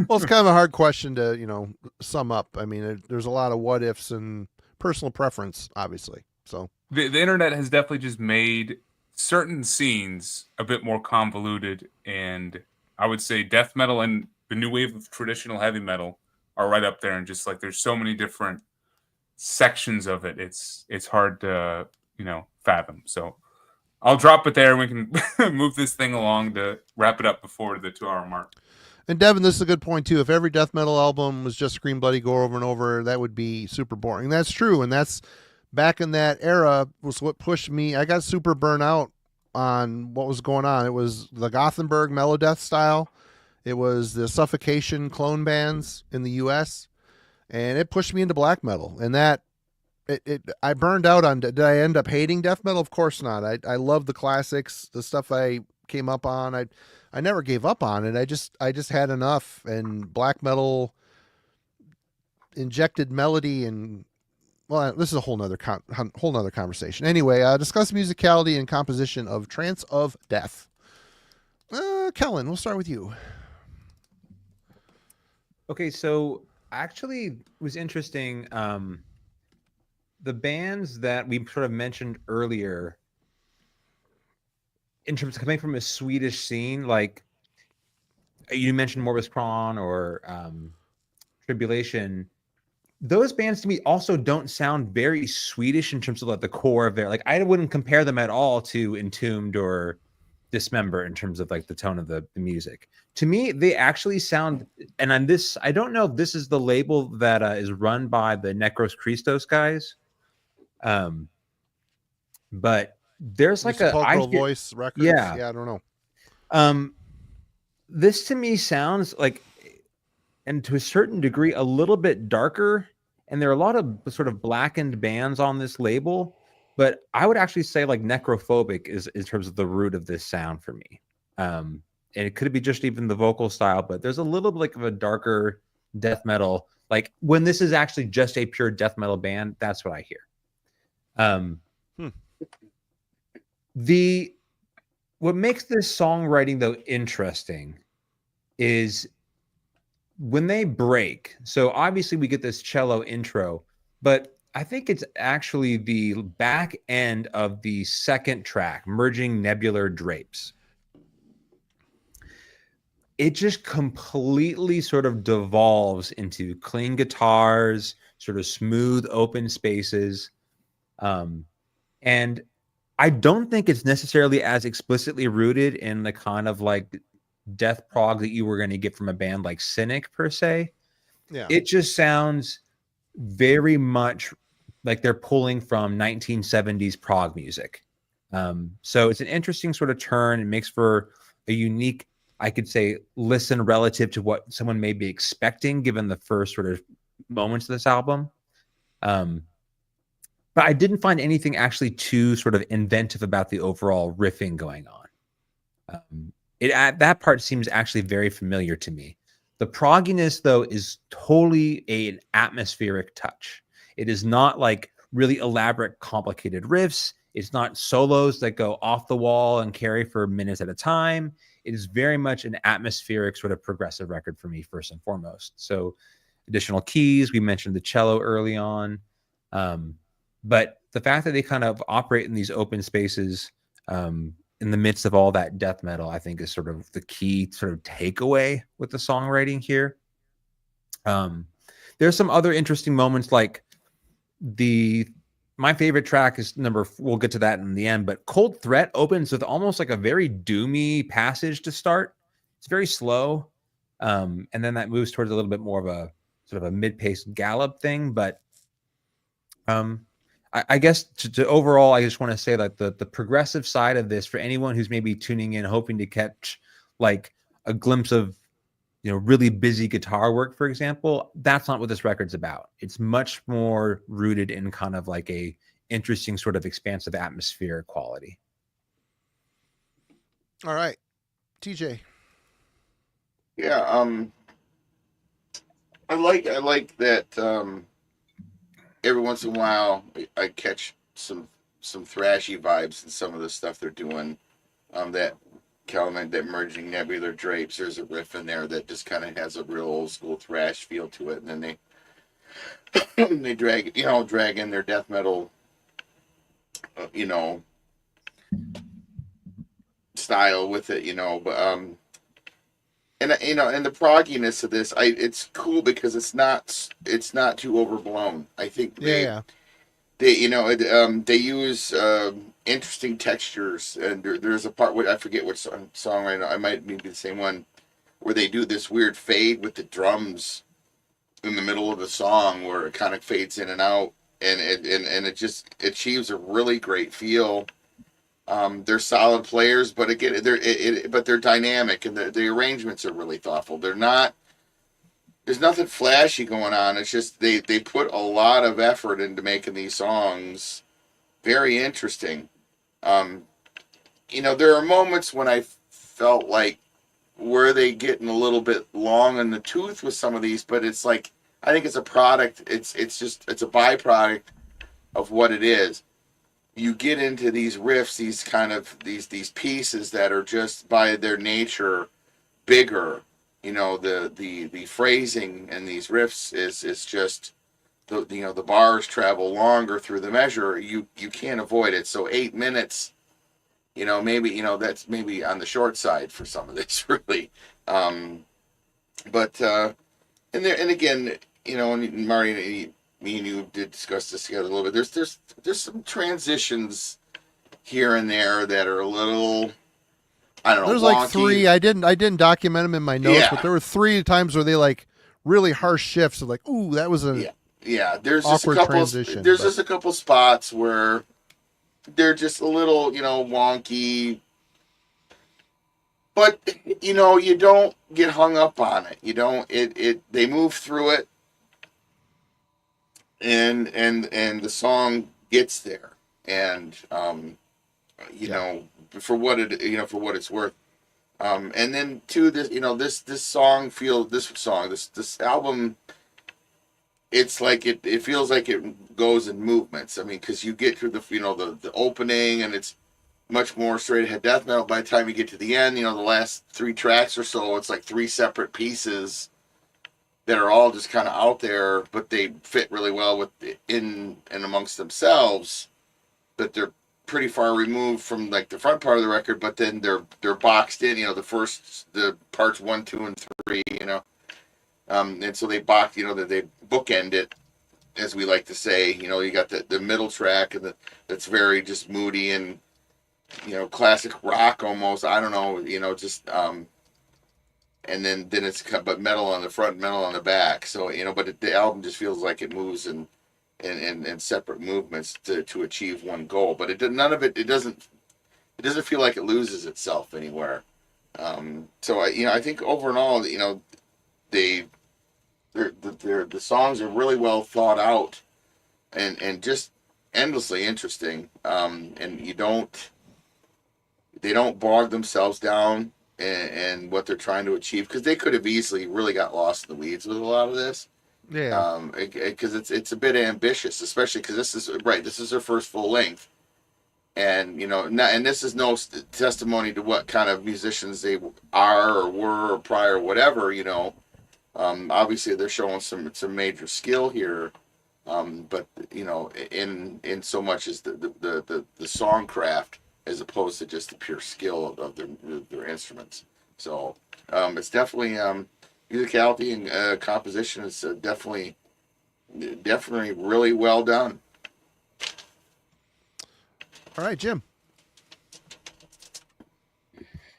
well, it's kind of a hard question to, you know, sum up. I mean, there's a lot of what ifs and personal preference, obviously. So the internet has definitely just made certain scenes a bit more convoluted, and I would say death metal and the new wave of traditional heavy metal are right up there. And just like there's so many different sections of it, it's hard to, you know, fathom. So I'll drop it there. We can move this thing along to wrap it up before the 2-hour mark. And Devin, this is a good point too. If every death metal album was just Scream Bloody Gore over and over, that would be super boring. That's true, and that's back in that era was what pushed me. I got super burnt out on what was going on. It was the Gothenburg Melodeath style. It was the Suffocation clone bands in the U.S., and it pushed me into black metal. And that I burned out on. Did I end up hating death metal? Of course not. I love the classics, the stuff I came up on. I never gave up on it. I just had enough, and black metal injected melody and, well, this is a whole nother conversation. Anyway, discuss musicality and composition of Trance of Death. Kellen, we'll start with you. Okay, so actually it was interesting. The bands that we sort of mentioned earlier, in terms of coming from a Swedish scene, like you mentioned Morbus Kron or Tribulation, those bands to me also don't sound very Swedish in terms of like the core of their, like I wouldn't compare them at all to Entombed or Dismember in terms of like the tone of the music. To me, they actually sound, and on this, I don't know if this is the label that is run by the Necros Christos guys, but there's like Sepulchral Voice Records. Yeah, I don't know. This to me sounds like, and to a certain degree, a little bit darker. And there are a lot of sort of blackened bands on this label, but I would actually say like Necrophobic is in terms of the root of this sound for me. And it could be just even the vocal style, but there's a little bit like of a darker death metal. Like when this is actually just a pure death metal band, that's what I hear. What makes this songwriting though interesting is when they break. So obviously we get this cello intro, but I think it's actually the back end of the second track, Merging Nebular Drapes. It just completely sort of devolves into clean guitars, sort of smooth open spaces. And I don't think it's necessarily as explicitly rooted in the kind of like death prog that you were going to get from a band like Cynic per se. Yeah. It just sounds very much like they're pulling from 1970s prog music. So it's an interesting sort of turn. It makes for a unique, I could say, listen relative to what someone may be expecting given the first sort of moments of this album. But I didn't find anything actually too sort of inventive about the overall riffing going on. That part seems actually very familiar to me. The progginess, though, is totally an atmospheric touch. It is not like really elaborate, complicated riffs. It's not solos that go off the wall and carry for minutes at a time. it is very much an atmospheric sort of progressive record for me, first and foremost. So additional keys, we mentioned the cello early on, but the fact that they kind of operate in these open spaces in the midst of all that death metal, I think is sort of the key sort of takeaway with the songwriting here. There's some other interesting moments, like my favorite track is we'll get to that in the end, but Cold Threat opens with almost like a very doomy passage to start. It's very slow. And then that moves towards a little bit more of a sort of a mid-paced gallop thing. But I guess to overall, I just want to say that the progressive side of this, for anyone who's maybe tuning in, hoping to catch like a glimpse of, really busy guitar work, for example, that's not what this record's about. It's much more rooted in kind of like a interesting sort of expansive atmosphere quality. All right, TJ. Yeah, I like that. Every once in a while, I catch some thrashy vibes in some of the stuff they're doing. That Calvin, that merging Nebular Drapes, there's a riff in there that just kind of has a real old school thrash feel to it, and then they drag in their death metal, style with it, but and and the progginess of this, it's cool because it's not too overblown. I think they use interesting textures, and there's a part where I forget which song right now. I might be the same one where they do this weird fade with the drums in the middle of the song, where it kind of fades in and out, and it just achieves a really great feel. They're solid players, but again, they're dynamic, and the arrangements are really thoughtful. There's nothing flashy going on. It's just they put a lot of effort into making these songs very interesting. There are moments when I felt like, were they getting a little bit long in the tooth with some of these? But it's like, I think it's a product. It's a byproduct of what it is. You get into these riffs, these kind of these pieces that are just by their nature bigger. The phrasing in these riffs is just the bars travel longer through the measure. You can't avoid it. So 8 minutes, maybe that's maybe on the short side for some of this, really. But again, and Marty, me and you did discuss this together a little bit. There's some transitions here and there that are a little, I don't know. There's wonky. Like 3. I didn't document them in my notes, Yeah. but there were 3 times where they like really harsh shifts of like, ooh, that was a There's awkward just a couple. transition. Just a couple spots where they're just a little, wonky. But you don't get hung up on it. You don't. They move through it, and the song gets there, and for what it's worth. And then too, this album, it's like it feels like it goes in movements. I mean, because you get through the opening, and it's much more straight ahead death metal. By the time you get to the end, the last 3 tracks or so, it's like 3 separate pieces that are all just kind of out there, but they fit really well in and amongst themselves. But they're pretty far removed from like the front part of the record, but then they're boxed in, the parts 1, 2, and 3, and so they they bookend it, as we like to say. You got the middle track, and that's very just moody and classic rock almost. I don't know, and then it's but metal on the front, metal on the back. So but the album just feels like it moves in separate movements to achieve one goal. But it doesn't feel like it loses itself anywhere. So I think overall, the songs are really well thought out, and just endlessly interesting. And they don't bog themselves down and what they're trying to achieve, because they could have easily really got lost in the weeds with a lot of this. Yeah. Because it's a bit ambitious, especially because this is their first full length, And and this is no testimony to what kind of musicians they are or were or prior, whatever. Obviously they're showing some major skill here, but in so much as the songcraft as opposed to just the pure skill of their instruments. So it's definitely musicality and composition is definitely really well done. All right, Jim.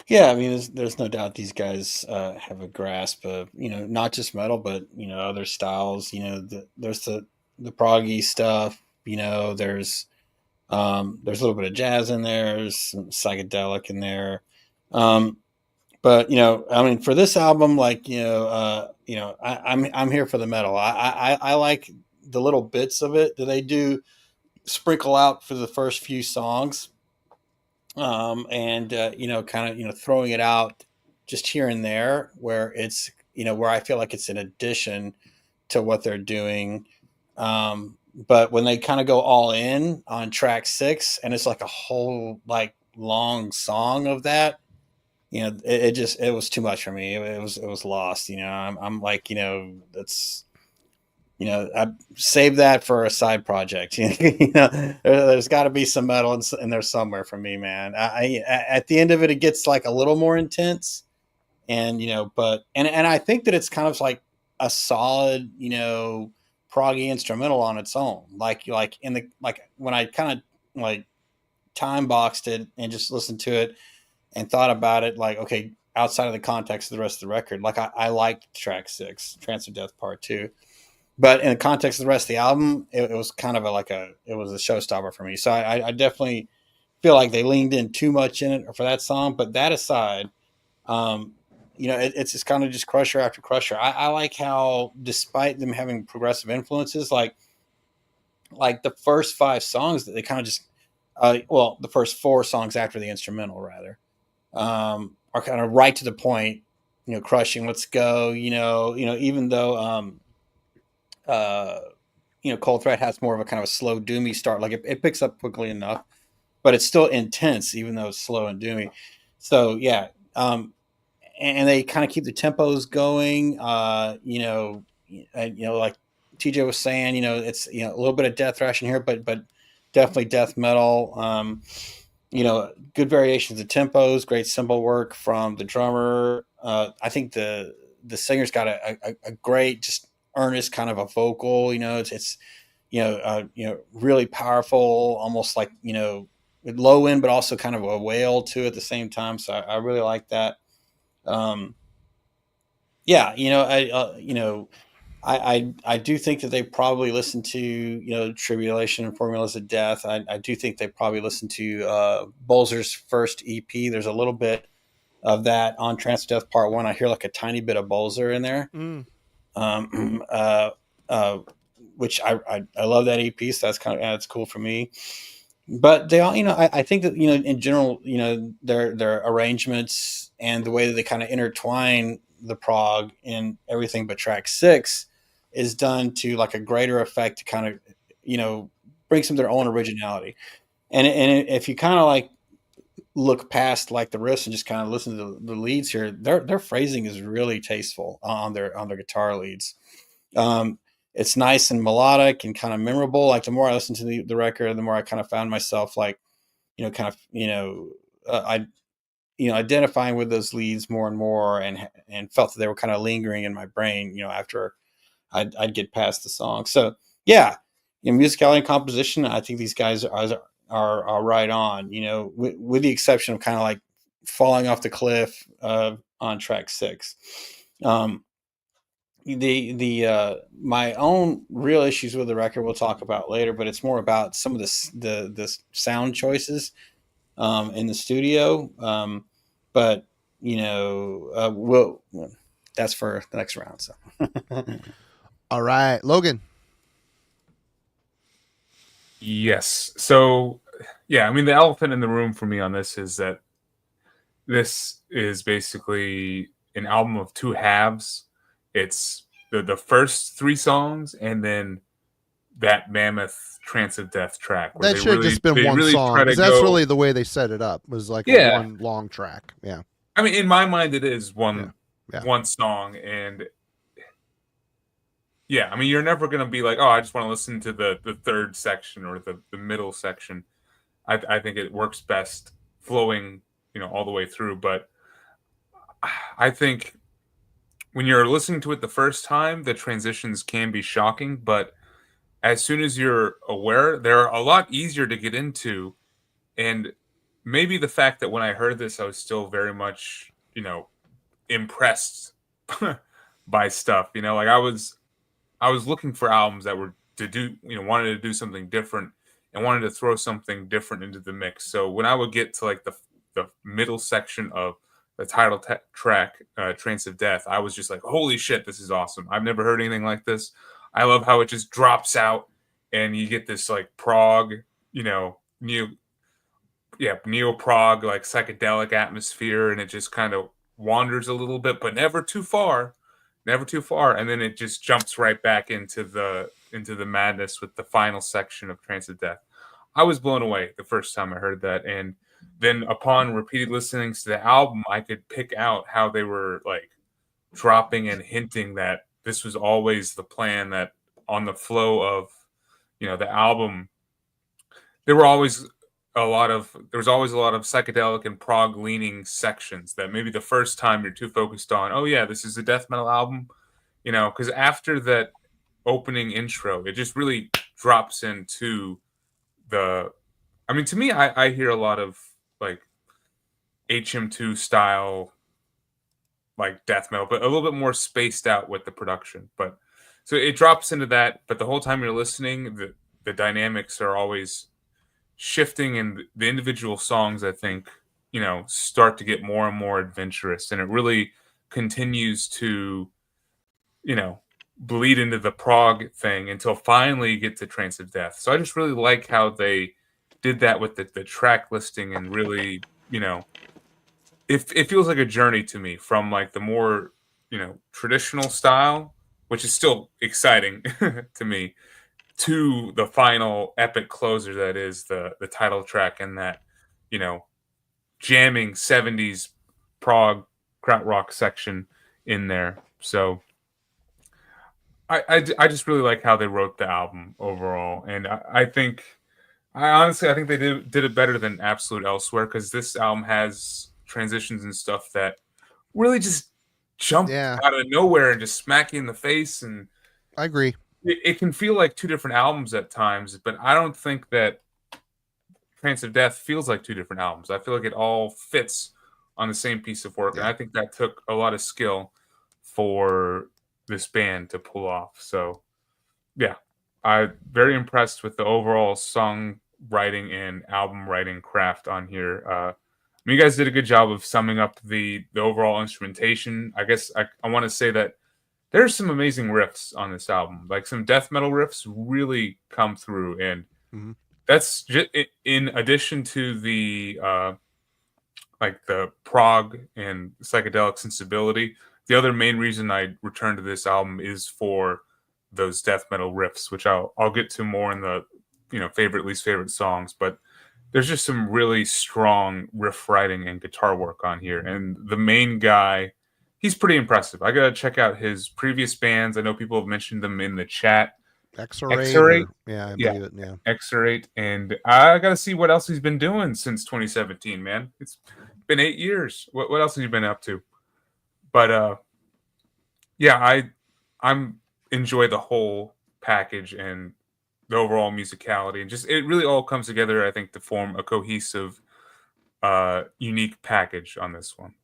Yeah, I mean, there's no doubt these guys have a grasp of not just metal, but other styles. There's the proggy stuff. There's a little bit of jazz in there. There's some psychedelic in there. But I mean, for this album, like I'm here for the metal. I like the little bits of it that they do sprinkle out for the first few songs, and kind of throwing it out just here and there where it's where I feel like it's an addition to what they're doing. But when they kind of go all in on track 6 and it's like a whole like long song of that, it was too much for me. It was lost. I'm like, that's, I save that for a side project. There's got to be some metal in there somewhere for me, man. At the end of it, it gets like a little more intense, and but I think that it's kind of like a solid, proggy instrumental on its own. Like when I kind of like time boxed it and just listened to it and thought about it, like, okay, outside of the context of the rest of the record, like I liked track 6, Trance of Death Part 2. But in the context of the rest of the album, it was kind of it was a showstopper for me. So I definitely feel like they leaned in too much in it for that song. But that aside, it's just kind of just crusher after crusher. I like how, despite them having progressive influences, like the first 5 songs that they kind of just, the first 4 songs after the instrumental rather, are kind of right to the point, crushing. Let's go, even though, Cold Threat has more of a kind of a slow doomy start. Like it picks up quickly enough, but it's still intense, even though it's slow and doomy. So yeah. And they kind of keep the tempos going, like TJ was saying, it's, a little bit of death thrash in here, but definitely death metal. Good variations of tempos, great cymbal work from the drummer. I think the singer's got a great, just earnest kind of a vocal, it's really powerful, almost like, with low end, but also kind of a wail too at the same time. So I really like that. I do think that they probably listened to, Tribulation and Formulas of Death. I do think they probably listened to Bolzer's first EP. There's a little bit of that on Trance of Death Part 1. I hear like a tiny bit of Bolzer in there. Which I love that EP, so that's cool for me. But they all, I think that, in general, their arrangements and the way that they kind of intertwine the prog in everything but track 6 is done to like a greater effect to kind of, bring some of their own originality. And if you kind of like look past like the riffs and just kind of listen to the leads here, their phrasing is really tasteful on their guitar leads. It's nice and melodic and kind of memorable. Like the more I listened to the record, the more I kind of found myself like, identifying with those leads more and more, and felt that they were kind of lingering in my brain, after I'd get past the song. So yeah, musicality and composition, I think these guys are right on, with the exception of kind of like falling off the cliff on track 6. My own real issues with the record we'll talk about later, but it's more about some of the sound choices in the studio. But that's for the next round. So All right, Logan. Yes. So yeah, I mean, the elephant in the room for me on this is that this is basically an album of 2 halves. It's the first 3 songs, and then that mammoth Trance of Death track. Where That should have just been they one really song, try to because that's go, really the way they set it up, was like Yeah. a one long track. Yeah. I mean, in my mind, it is one Yeah. one song, and yeah, I mean, you're never going to be like, oh, I just want to listen to the third section or the middle section. I think it works best flowing, all the way through. But I think when you're listening to it the first time, the transitions can be shocking. But as soon as you're aware, they're a lot easier to get into. And maybe the fact that when I heard this, I was still very much, impressed by stuff. Like I was looking for albums that were to do, wanted to do something different and wanted to throw something different into the mix. So when I would get to like the middle section of the title track, Trance of Death, I was just like, holy shit, this is awesome. I've never heard anything like this. I love how it just drops out and you get this like prog, neo-prog, like psychedelic atmosphere, and it just kind of wanders a little bit, but never too far, and then it just jumps right back into the madness with the final section of Trance of Death. I was blown away the first time I heard that, and then upon repeated listenings to the album, I could pick out how they were like dropping and hinting that this was always the plan, that on the flow of the album there was always a lot of psychedelic and prog leaning sections that maybe the first time you're too focused on, oh yeah, this is a death metal album, because after that opening intro, it just really drops into to me, I hear a lot of like HM2 style like death metal, but a little bit more spaced out with the production. But so it drops into that, but the whole time you're listening, the dynamics are always shifting, and the individual songs, I think, start to get more and more adventurous, and it really continues to, bleed into the prog thing until finally you get to Trance of Death. So I just really like how they did that with the track listing, and really, it feels like a journey to me from like the more, traditional style, which is still exciting to me, to the final epic closer that is the title track, and that, jamming 70s prog krautrock section in there. So I just really like how they wrote the album overall, and I think I think they did it better than Absolute Elsewhere, because this album has transitions and stuff that really just jump out of nowhere and just smack you in the face, and I agree. It can feel like two different albums at times, but I don't think that Trance of Death feels like two different albums. I feel like it all fits on the same piece of work, and I think that took a lot of skill for this band to pull off. So, yeah, I'm very impressed with the overall songwriting and album writing craft on here. You guys did a good job of summing up the overall instrumentation. I guess I want to say that there's some amazing riffs on this album. Like some death metal riffs really come through, and that's just in addition to the like the prog and psychedelic sensibility. The other main reason I returned to this album is for those death metal riffs, which I'll get to more in the favorite, least favorite songs. But there's just some really strong riff writing and guitar work on here, and the main guy, he's pretty impressive. I gotta check out his previous bands. I know people have mentioned them in the chat. Exorate. Yeah, I believe it. Yeah, Exorate, and I gotta see what else he's been doing since 2017. Man, it's been 8 years. What else have you been up to? But yeah, I'm enjoy the whole package and the overall musicality, and just it really all comes together, I think, to form a cohesive, unique package on this one.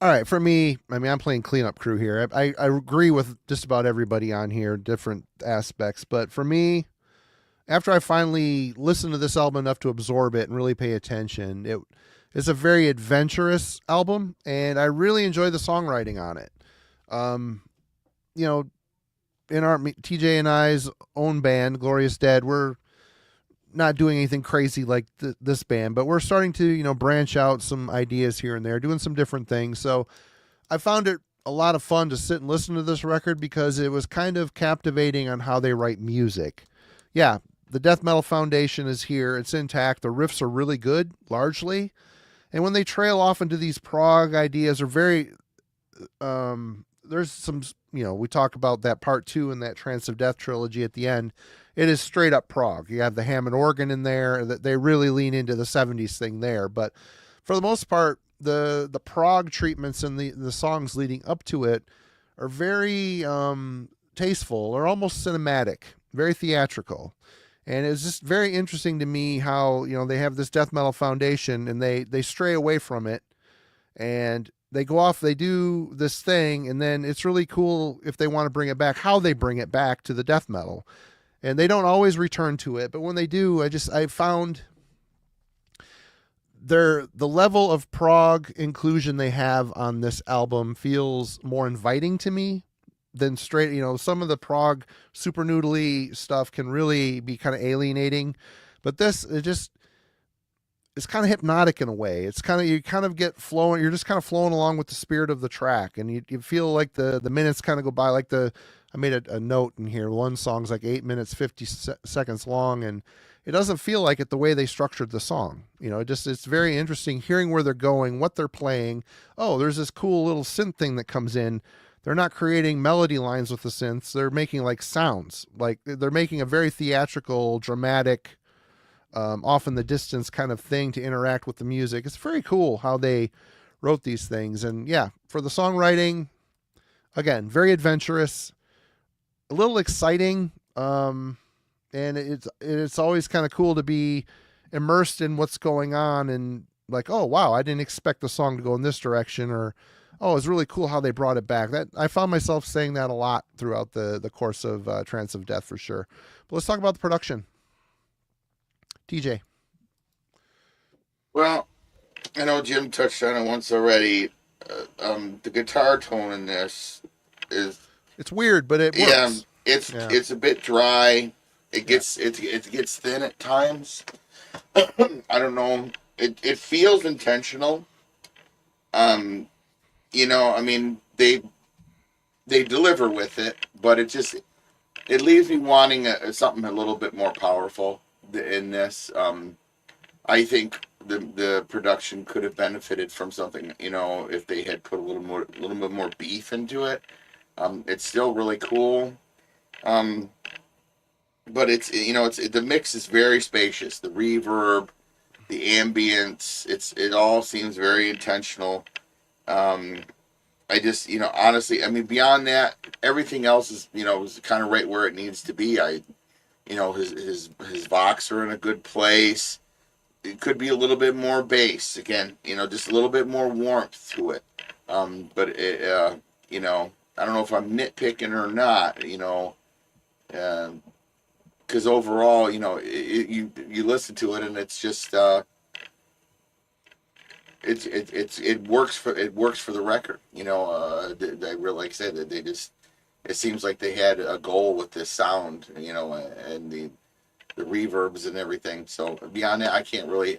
All right, for me, I mean, I'm playing cleanup crew here. I agree with just about everybody on here, different aspects. But for me, after I finally listened to this album enough to absorb it and really pay attention, it's a very adventurous album, and I really enjoy the songwriting on it. In our TJ and I's own band, Glorious Dead, we're not doing anything crazy like this band, but we're starting to, branch out some ideas here and there, doing some different things. So I found it a lot of fun to sit and listen to this record because it was kind of captivating on how they write music. Yeah, the death metal foundation is here. It's intact. The riffs are really good, largely. And when they trail off into these prog ideas are very, there's some, we talk about that part 2 in that Trance of Death trilogy at the end. It is straight up prog. You have the Hammond organ in there. That they really lean into the 70s thing there. But for the most part, the prog treatments and the songs leading up to it are very tasteful or almost cinematic, very theatrical. And it's just very interesting to me how, they have this death metal foundation and they stray away from it and they go off, they do this thing, and then it's really cool if they want to bring it back, how they bring it back to the death metal. And they don't always return to it, but when they do, I found the level of prog inclusion they have on this album feels more inviting to me than straight, some of the prog super noodly stuff can really be kind of alienating, but this, it's kind of hypnotic in a way. It's kind of, you kind of get flowing, you're just kind of flowing along with the spirit of the track, and you feel like the minutes kind of go by, like I made a note in here, one song's like 8 minutes 50 seconds long, and it doesn't feel like it the way they structured the song. It's very interesting hearing where they're going, what they're playing. Oh, there's this cool little synth thing that comes in. They're not creating melody lines with the synths. They're making like sounds. Like they're making a very theatrical, dramatic, off in the distance kind of thing to interact with the music. It's very cool how they wrote these things. And yeah, for the songwriting, again, very adventurous, a little exciting. And it's always kind of cool to be immersed in what's going on and like, oh wow, I didn't expect the song to go in this direction, or oh, it's really cool how they brought it back. That I found myself saying that a lot throughout the course of Trance of Death for sure. But let's talk about the production. TJ. Well, I know Jim touched on it once already. The guitar tone in this it's weird, but it works. It's a bit dry. It gets thin at times. I don't know. It feels intentional. They deliver with it, but it leaves me wanting something a little bit more powerful in this. I think the production could have benefited from something, if they had put a little bit more beef into it. It's still really cool. But the mix is very spacious. The reverb, the ambience, it all seems very intentional. I just, honestly, beyond that, everything else is kind of right where it needs to be. His Vox are in a good place. It could be a little bit more bass again, just a little bit more warmth to it. But it, I don't know if I'm nitpicking or not, because overall, you listen to it and it's just, it works for the record. They really, like I said, that it seems like they had a goal with this sound, and the reverbs and everything. So beyond that, I don't really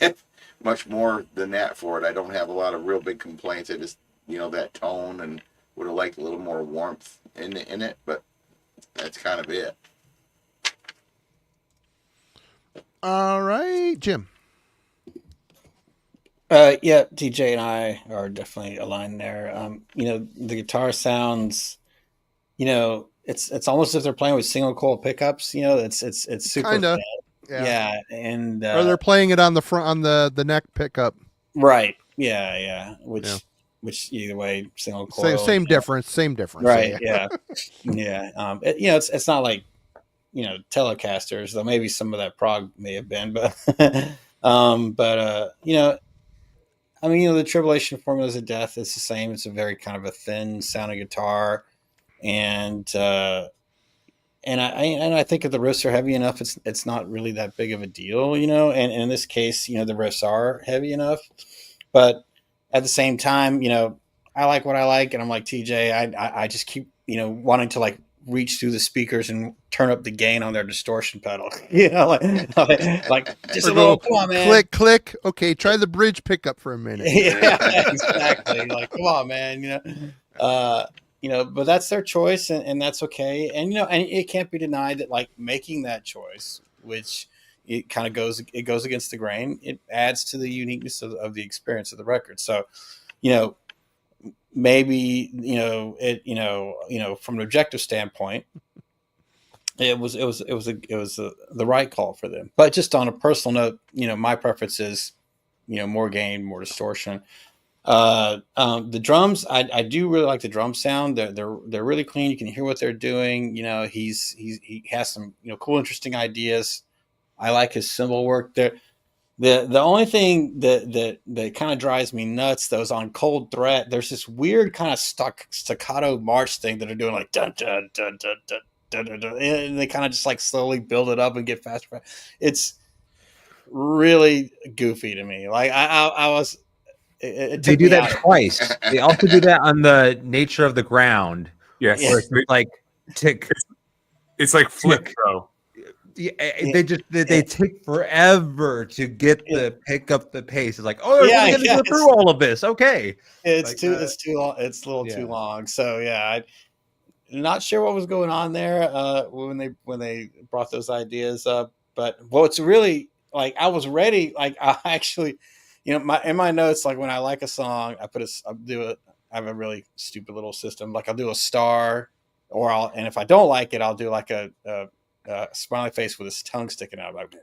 have much more than that for it. I don't have a lot of real big complaints. I just, that tone, and would have liked a little more warmth in it, but that's kind of it. All right, Jim. Yeah, TJ and I are definitely aligned there. The guitar sounds, it's almost as if they're playing with single coil pickups. It's super kinda, yeah, and or they're playing it on the front on the neck pickup. Right. Yeah. Which either way, single coil. Same difference. Right. Yeah. Yeah. It's not like Telecasters, though maybe some of that prog may have been, but the Tribulation Formulas of Death is the same. It's a very kind of a thin sounding guitar, and I think if the riffs are heavy enough, it's not really that big of a deal, and in this case, the riffs are heavy enough, but at the same time, I like what I like, and I'm like TJ, I just keep wanting to like reach through the speakers and turn up the gain on their distortion pedal. You know, like just Or a little, go, come on, man. click, click. Okay, try the bridge pickup for a minute. Yeah, exactly. Like, come on, man. But that's their choice, and that's okay. And and it can't be denied that like making that choice, which it kind of goes against the grain, it adds to the uniqueness of the experience of the record. So, maybe from an objective standpoint, it was the right call for them. But just on a personal note, my preference is more gain, more distortion. The drums, I do really like the drum sound. They're really clean. You can hear what they're doing. He has some cool, interesting ideas. I like his cymbal work there. The only thing that kind of drives me nuts though is on Cold Threat. There's this weird kind of staccato march thing that they're doing, like dun dun dun dun dun dun dun, dun, and they kind of just like slowly build it up and get faster. It's really goofy to me. Like I was. They do that twice. They also do that on the Nature of the Ground. Yes, where it's like tick. It's like flip throw. Yeah, they take forever to get the pick up the pace. It's like, oh, we're going to go through all of this. Okay, it's too long. It's a little too long. So yeah, I'm not sure what was going on there when they brought those ideas up. But what's really like, I was ready. Like I actually, in my notes, like when I like a song, I have a really stupid little system. Like I'll do a star, and if I don't like it, I'll do like a smiley face with his tongue sticking out. Like,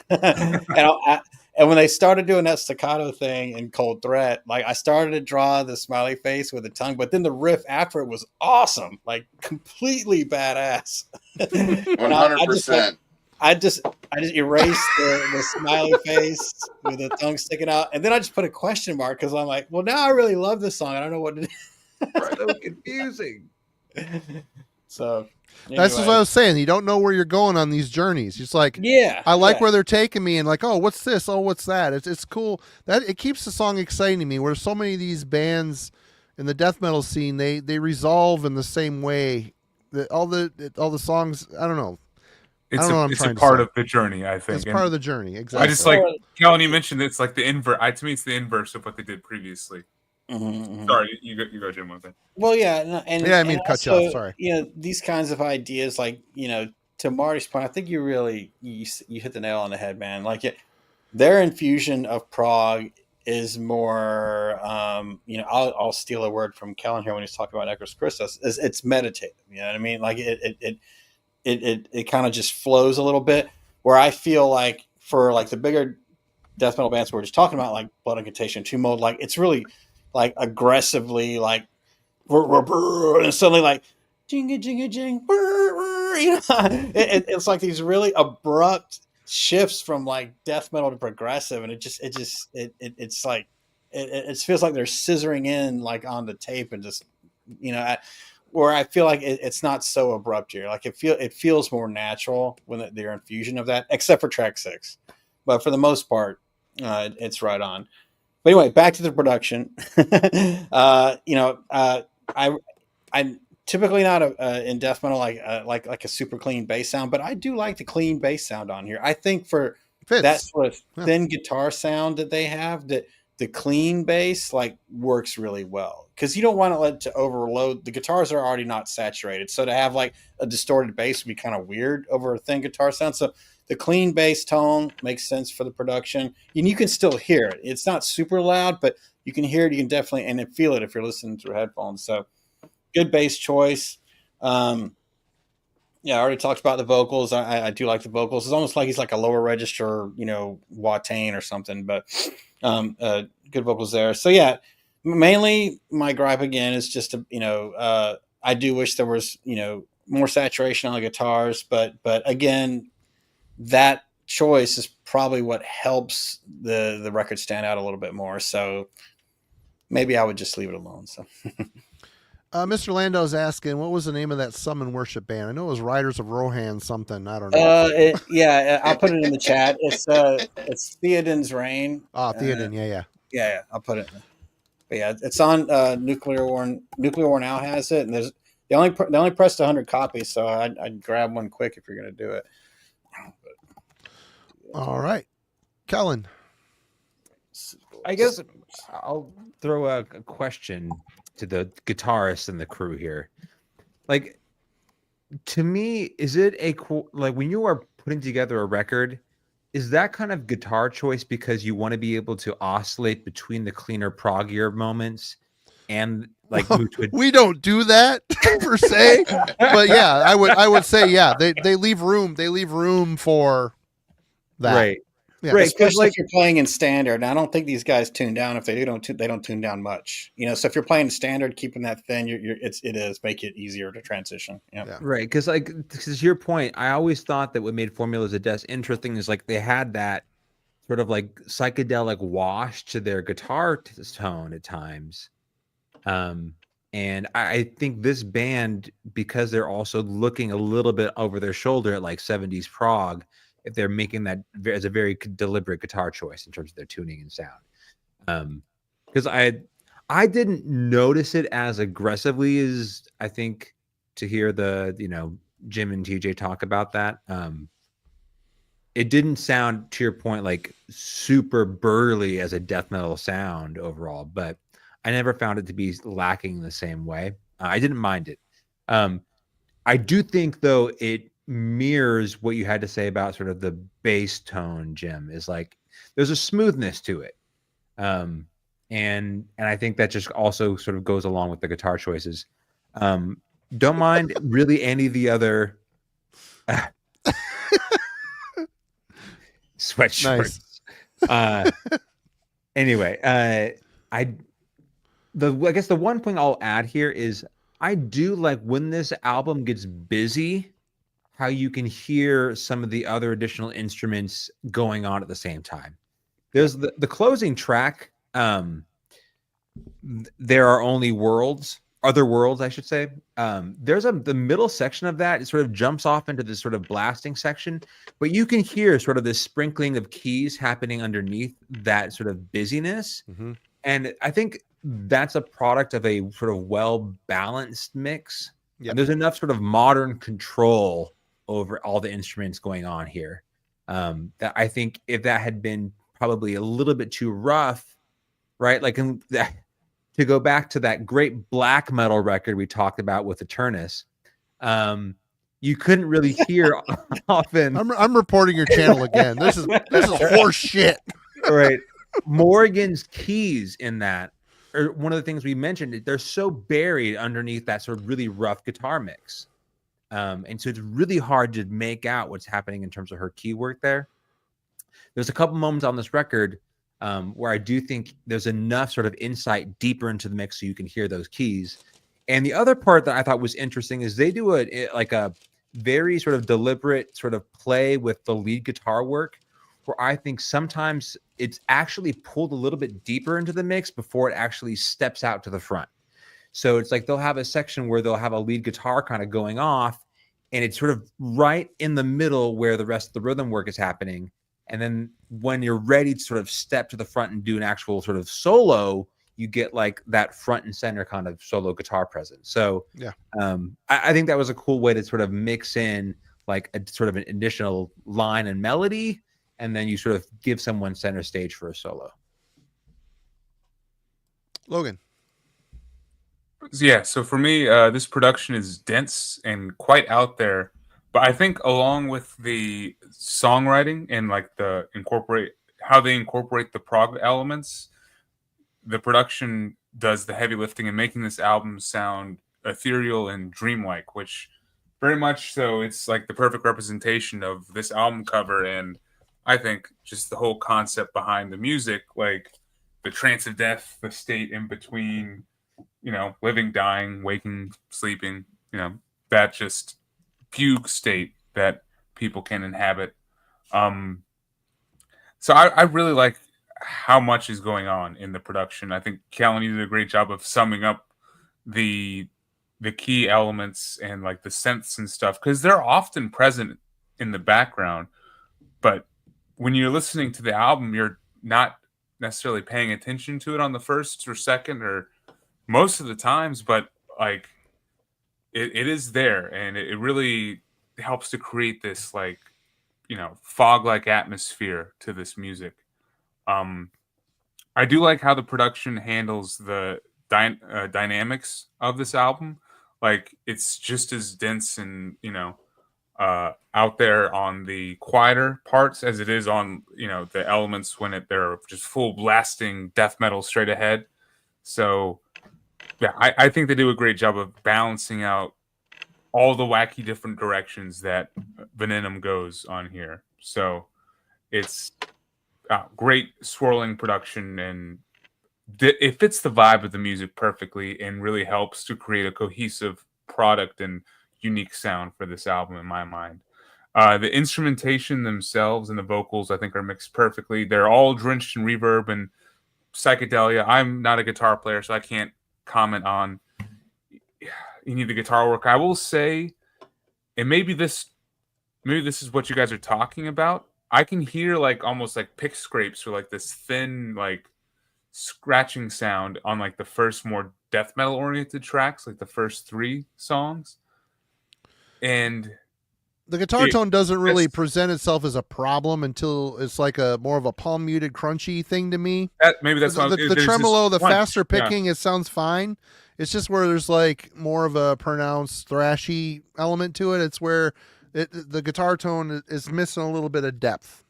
and when they started doing that staccato thing in Cold Threat, like I started to draw the smiley face with the tongue, but then the riff after it was awesome, like completely badass. 100%. I just erased the smiley face with the tongue sticking out, and then I just put a question mark because I'm like, well, now I really love this song. I don't know what to do. It's so confusing. So that's what I was saying. You don't know where you're going on these journeys. It's like, I like where they're taking me, and like, oh, what's this? Oh, what's that? It's cool. That it keeps the song exciting to me. Where so many of these bands in the death metal scene, they resolve in the same way. All the songs, I don't know. It's a part of the journey, I think. It's part of the journey, exactly. I just like, Kellen, you mentioned it's like the inverse. To me, it's the inverse of what they did previously. Mm-hmm. Sorry, you go, Jim, with it. Well, yeah, I mean, cut you off. Sorry. These kinds of ideas, like to Marty's point, I think you really you hit the nail on the head, man. Like their infusion of prog is more, I'll steal a word from Kellen here when he's talking about Necros Christos. It's meditative. You know what I mean? Like it kind of just flows a little bit. Where I feel like for like the bigger death metal bands we're just talking about, like Blood Incantation, Tomb Mold, like it's really like aggressively, like and suddenly like jinga jinga jing, it's like these really abrupt shifts from like death metal to progressive, and it's like it feels like they're scissoring in like on the tape, and just where I feel like it's not so abrupt here. Like it feels more natural when their infusion of that, except for track 6, but for the most part, it's right on. But anyway, back to the production. I'm typically not in death metal like a super clean bass sound, but I do like the clean bass sound on here. I think for that sort of thin guitar sound that they have, that the clean bass like works really well, because you don't want to let it to overload. The guitars are already not saturated, so to have like a distorted bass would be kind of weird over a thin guitar sound. So the clean bass tone makes sense for the production, and you can still hear it. It's not super loud, but you can hear it. You can definitely and feel it if you're listening through headphones. So good bass choice. I already talked about the vocals. I do like the vocals. It's almost like he's like a lower register, Watain or something, but good vocals there. So yeah, mainly my gripe again is just I do wish there was more saturation on the guitars, but again, that choice is probably what helps the record stand out a little bit more. So maybe I would just leave it alone. So. Mr. Landau's asking, what was the name of that summon worship band? I know it was Riders of Rohan something. I don't know. I'll put it in the chat. It's Theoden's Reign. Oh, Theoden, yeah. Yeah, I'll put it in. But yeah, it's on Nuclear War. Nuclear War Now has it, and They only pressed 100 copies, so I'd grab one quick if you're gonna do it. All right, Kellen. I guess I'll throw a question to the guitarist and the crew here. Like, to me, is it like when you are putting together a record, is that kind of guitar choice because you want to be able to oscillate between the cleaner proggier moments and like we don't do that per se, but yeah, I would say yeah, they leave room for that. Right. Yeah, right, especially if you're playing in standard. And I don't think these guys tune down. If they do, they don't tune down much. You know, so if you're playing standard, keeping that thin, make it easier to transition. Yep. Yeah, right. Because your point, I always thought that what made Formulas of Death interesting is like they had that sort of like psychedelic wash to their guitar tone at times. And I think this band, because they're also looking a little bit over their shoulder at like 70s prog, if they're making that as a very deliberate guitar choice in terms of their tuning and sound. Because I didn't notice it as aggressively as I think to hear the, Jim and TJ talk about that. It didn't sound, to your point, like super burly as a death metal sound overall, but I never found it to be lacking the same way. I didn't mind it. I do think, though, it mirrors what you had to say about sort of the bass tone, Jim, is like there's a smoothness to it. And I think that just also sort of goes along with the guitar choices. Don't mind really any of the other sweatshirts. Nice. Anyway, I guess the one point I'll add here is I do like when this album gets busy, how you can hear some of the other additional instruments going on at the same time. There's the closing track. There are only other worlds, I should say. There's the middle section of that. It sort of jumps off into this sort of blasting section, but you can hear sort of this sprinkling of keys happening underneath that sort of busyness. Mm-hmm. And I think that's a product of a sort of well-balanced mix. Yep. And there's enough sort of modern control over all the instruments going on here. That I think if that had been probably a little bit too rough, right? Like to go back to that great black metal record we talked about with Eternus, you couldn't really hear often. I'm reporting your channel again. This is horse shit. Right. Morgan's keys in that are one of the things we mentioned. They're so buried underneath that sort of really rough guitar mix. And so it's really hard to make out what's happening in terms of her key work there. There's a couple moments on this record where I do think there's enough sort of insight deeper into the mix so you can hear those keys. And the other part that I thought was interesting is they do a very sort of deliberate sort of play with the lead guitar work, where I think sometimes it's actually pulled a little bit deeper into the mix before it actually steps out to the front. So it's like they'll have a section where they'll have a lead guitar kind of going off, and it's sort of right in the middle where the rest of the rhythm work is happening. And then when you're ready to sort of step to the front and do an actual sort of solo, you get like that front and center kind of solo guitar presence. So yeah, I think that was a cool way to sort of mix in like a sort of an additional line and melody, and then you sort of give someone center stage for a solo. Logan. Yeah, so for me, this production is dense and quite out there. But I think along with the songwriting and like how they incorporate the prog elements, the production does the heavy lifting and making this album sound ethereal and dreamlike, which very much so it's like the perfect representation of this album cover. And I think just the whole concept behind the music, like the trance of death, the state in between, living, dying, waking, sleeping, that just fugue state that people can inhabit. So I really like how much is going on in the production. I think Callan did a great job of summing up the key elements and like the synths and stuff, because they're often present in the background, but when you're listening to the album, you're not necessarily paying attention to it on the first or second or most of the times, but like it is there, and it really helps to create this like, you know, fog-like atmosphere to this music. I do like how the production handles the dynamics of this album. Like it's just as dense and, you know, out there on the quieter parts as it is on, you know, the elements when they're just full blasting death metal straight ahead. So yeah, I think they do a great job of balancing out all the wacky different directions that Venenum goes on here. So it's great swirling production, and it fits the vibe of the music perfectly and really helps to create a cohesive product and unique sound for this album in my mind. The instrumentation themselves and the vocals, I think, are mixed perfectly. They're all drenched in reverb and psychedelia. I'm not a guitar player, so I can't comment on any of the guitar work. I will say, and maybe this is what you guys are talking about. I can hear like almost like pick scrapes or like this thin like scratching sound on like the first more death metal oriented tracks, like the first 3 songs. And the guitar tone doesn't really present itself as a problem until it's like a more of a palm muted crunchy thing to me. Maybe that's the tremolo, the faster picking, it sounds fine. It's just where there's like more of a pronounced thrashy element to it. It's where the guitar tone is missing a little bit of depth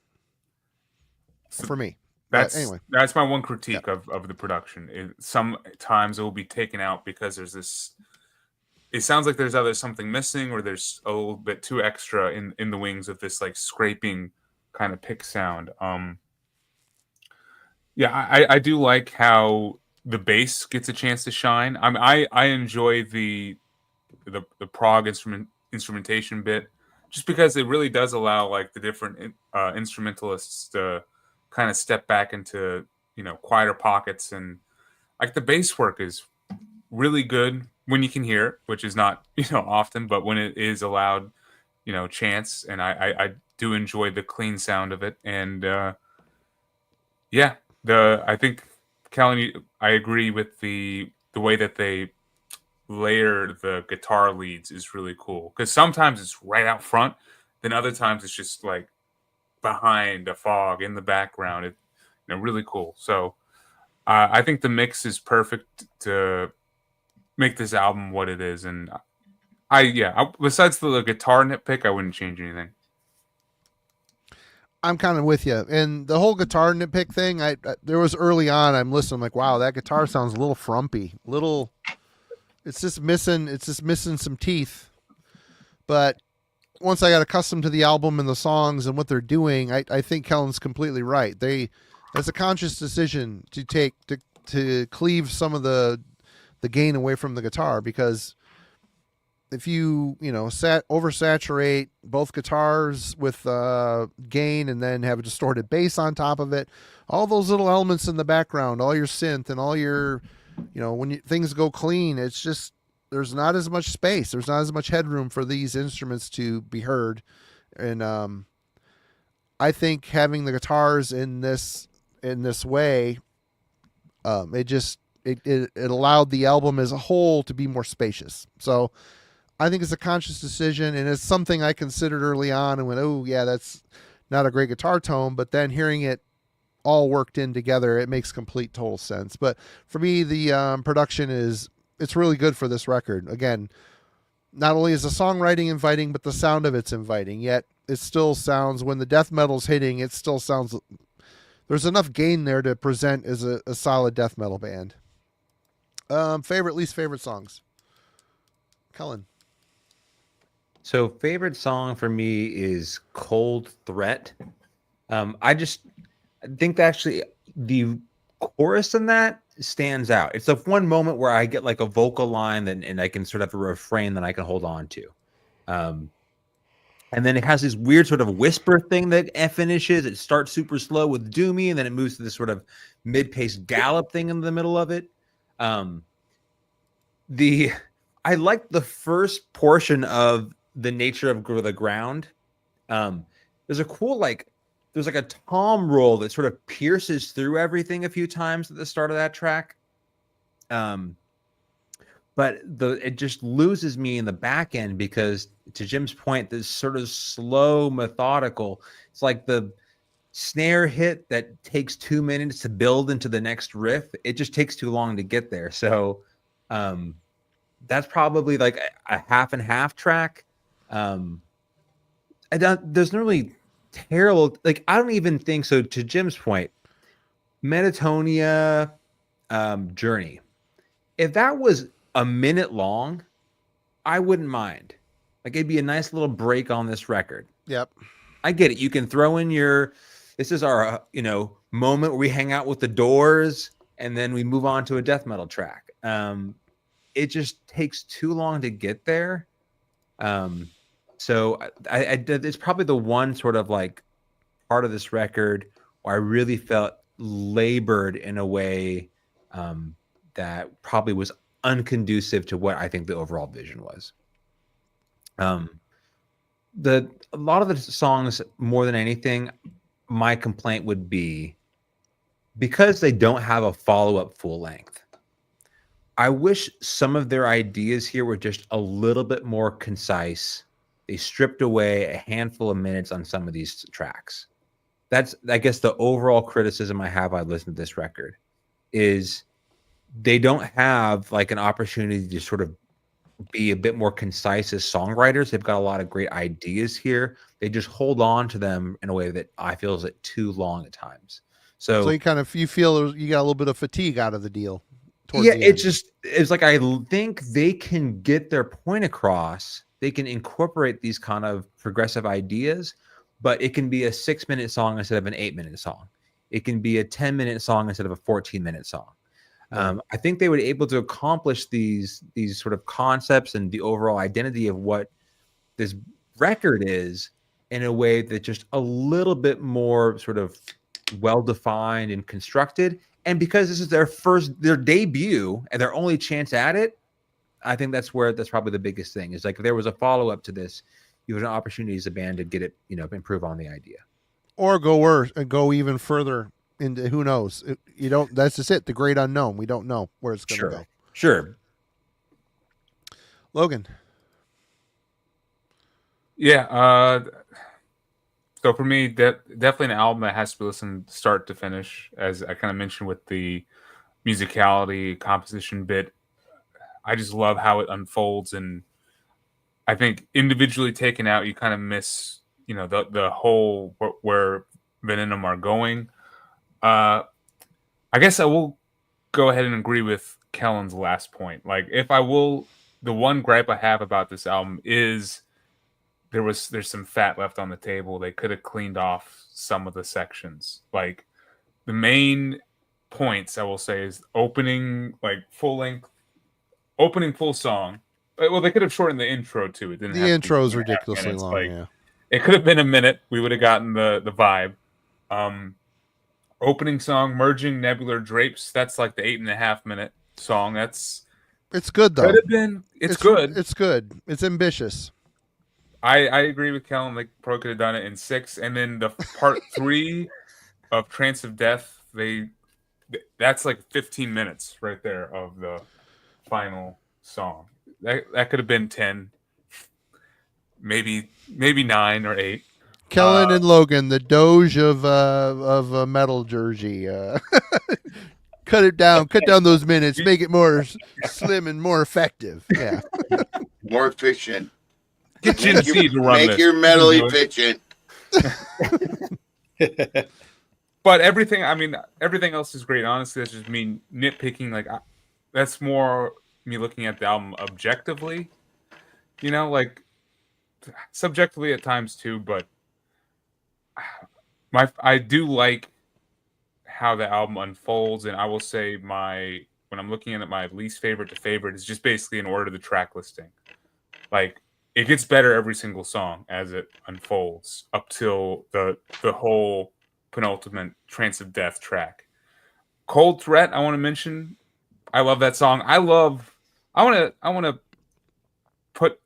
for me. That's my one critique of the production. Sometimes it will be taken out because there's this. It sounds like there's either something missing or there's a little bit too extra in the wings of this like scraping kind of pick sound. I do like how the bass gets a chance to shine. I enjoy the prog instrumentation bit just because it really does allow like the different instrumentalists to kind of step back into, you know, quieter pockets, and like the bass work is really good when you can hear it, which is not, you know, often, but when it is allowed, you know, chance, and I do enjoy the clean sound of it. And I think Callan, I agree with the way that they layer the guitar leads is really cool, because sometimes it's right out front, then other times it's just like behind a fog in the background. It, you know, really cool. So I think the mix is perfect to make this album what it is. And besides the guitar nitpick, I wouldn't change anything. I'm kind of with you. And the whole guitar nitpick thing, there was early on, I'm listening, I'm like, wow, that guitar sounds a little frumpy. It's just missing some teeth. But once I got accustomed to the album and the songs and what they're doing, I think Kellen's completely right. That's a conscious decision to cleave some of the gain away from the guitar, because if you oversaturate both guitars with gain and then have a distorted bass on top of it, all those little elements in the background, all your synth and all your, when things go clean, it's just, there's not as much space. There's not as much headroom for these instruments to be heard. And I think having the guitars in this way, it allowed the album as a whole to be more spacious. So I think it's a conscious decision, and it's something I considered early on and went, oh yeah, that's not a great guitar tone. But then hearing it all worked in together, it makes complete total sense. But for me, the production it's really good for this record. Again, not only is the songwriting inviting, but the sound of it's inviting. Yet it still sounds, when the death metal's hitting, it still sounds, there's enough gain there to present as a solid death metal band. Least favorite songs, Cullen. So favorite song for me is Cold Threat. I think that actually the chorus in that stands out. It's the one moment where I get like a vocal line and I can sort of have a refrain that I can hold on to. And then it has this weird sort of whisper thing that finishes. It starts super slow with Doomy, and then it moves to this sort of mid-paced gallop thing in the middle of it. I like the first portion of The Nature of the Ground. There's a cool there's like a tom roll that sort of pierces through everything a few times at the start of that track. But but it just loses me in the back end because, to Jim's point, this sort of slow, methodical. It's like the snare hit that takes 2 minutes to build into the next riff. It just takes too long to get there. So that's probably like a half and half track. There's no really terrible, like, I don't even think so. To Jim's point, Metatonia, Journey, if that was a minute long, I wouldn't mind. Like, it'd be a nice little break on this record. Yep. I get it. You can throw in this is our, moment where we hang out with the Doors and then we move on to a death metal track. It just takes too long to get there. So it's probably the one sort of like part of this record where I really felt labored in a way that probably was unconducive to what I think the overall vision was. A lot of the songs, more than anything, my complaint would be because they don't have a follow-up full length. I wish some of their ideas here were just a little bit more concise. They stripped away a handful of minutes on some of these tracks. That's, I guess, the overall criticism I have when I listen to this record is they don't have like an opportunity to sort of be a bit more concise as songwriters. They've got a lot of great ideas here. They just hold on to them in a way that I feel is too long at times. So you feel you got a little bit of fatigue out of the deal. Yeah, it's like I think they can get their point across. They can incorporate these kind of progressive ideas, but it can be a 6-minute song instead of an 8-minute song. It can be a 10-minute song instead of a 14-minute song. I think they were able to accomplish these sort of concepts and the overall identity of what this record is in a way that just a little bit more sort of well-defined and constructed. And because this is their debut and their only chance at it, I think that's probably the biggest thing. Is like if there was a follow-up to this, you had an opportunity as a band to get it, improve on the idea. Or go worse and go even further into who knows. That's just it, the great unknown. We don't know where it's going to go. Sure. Logan. Yeah, so for me, definitely an album that has to be listened start to finish, as I kind of mentioned with the musicality composition bit. I just love how it unfolds, and I think individually taken out, you kind of miss, the whole where Venenum are going. I guess I will go ahead and agree with Kellen's last point. Like, the one gripe I have about this album is there's some fat left on the table. They could have cleaned off some of the sections. Like, the main points I will say is opening full song. Well, they could have shortened the intro too. The intro is ridiculously long. Yeah, it could have been a minute. We would have gotten the vibe. Opening song, merging Nebular Drapes. That's like the 8.5-minute song. It's good though. Could have been. It's good. It's good. It's ambitious. I agree with Kellen. Like, Pro could have done it in 6, and then the part 3 of Trance of Death. That's like 15 minutes right there of the final song. That could have been 10, maybe 9 or 8. Kellen and Logan, the Doge of Metallurgy. Cut down those minutes, make it more slim and more effective. Yeah, more efficient. Get GNC to run Make this. your metal efficient. But everything else is great. Honestly, that's just me nitpicking. Like, that's more me looking at the album objectively. Like, subjectively at times too. But I do like how the album unfolds, and I will say when I'm looking at it, my least favorite to favorite is just basically in order of the track listing. Like, it gets better every single song as it unfolds up till the whole penultimate Trance of Death track. Cold Threat, I want to mention. I love that song. I want to put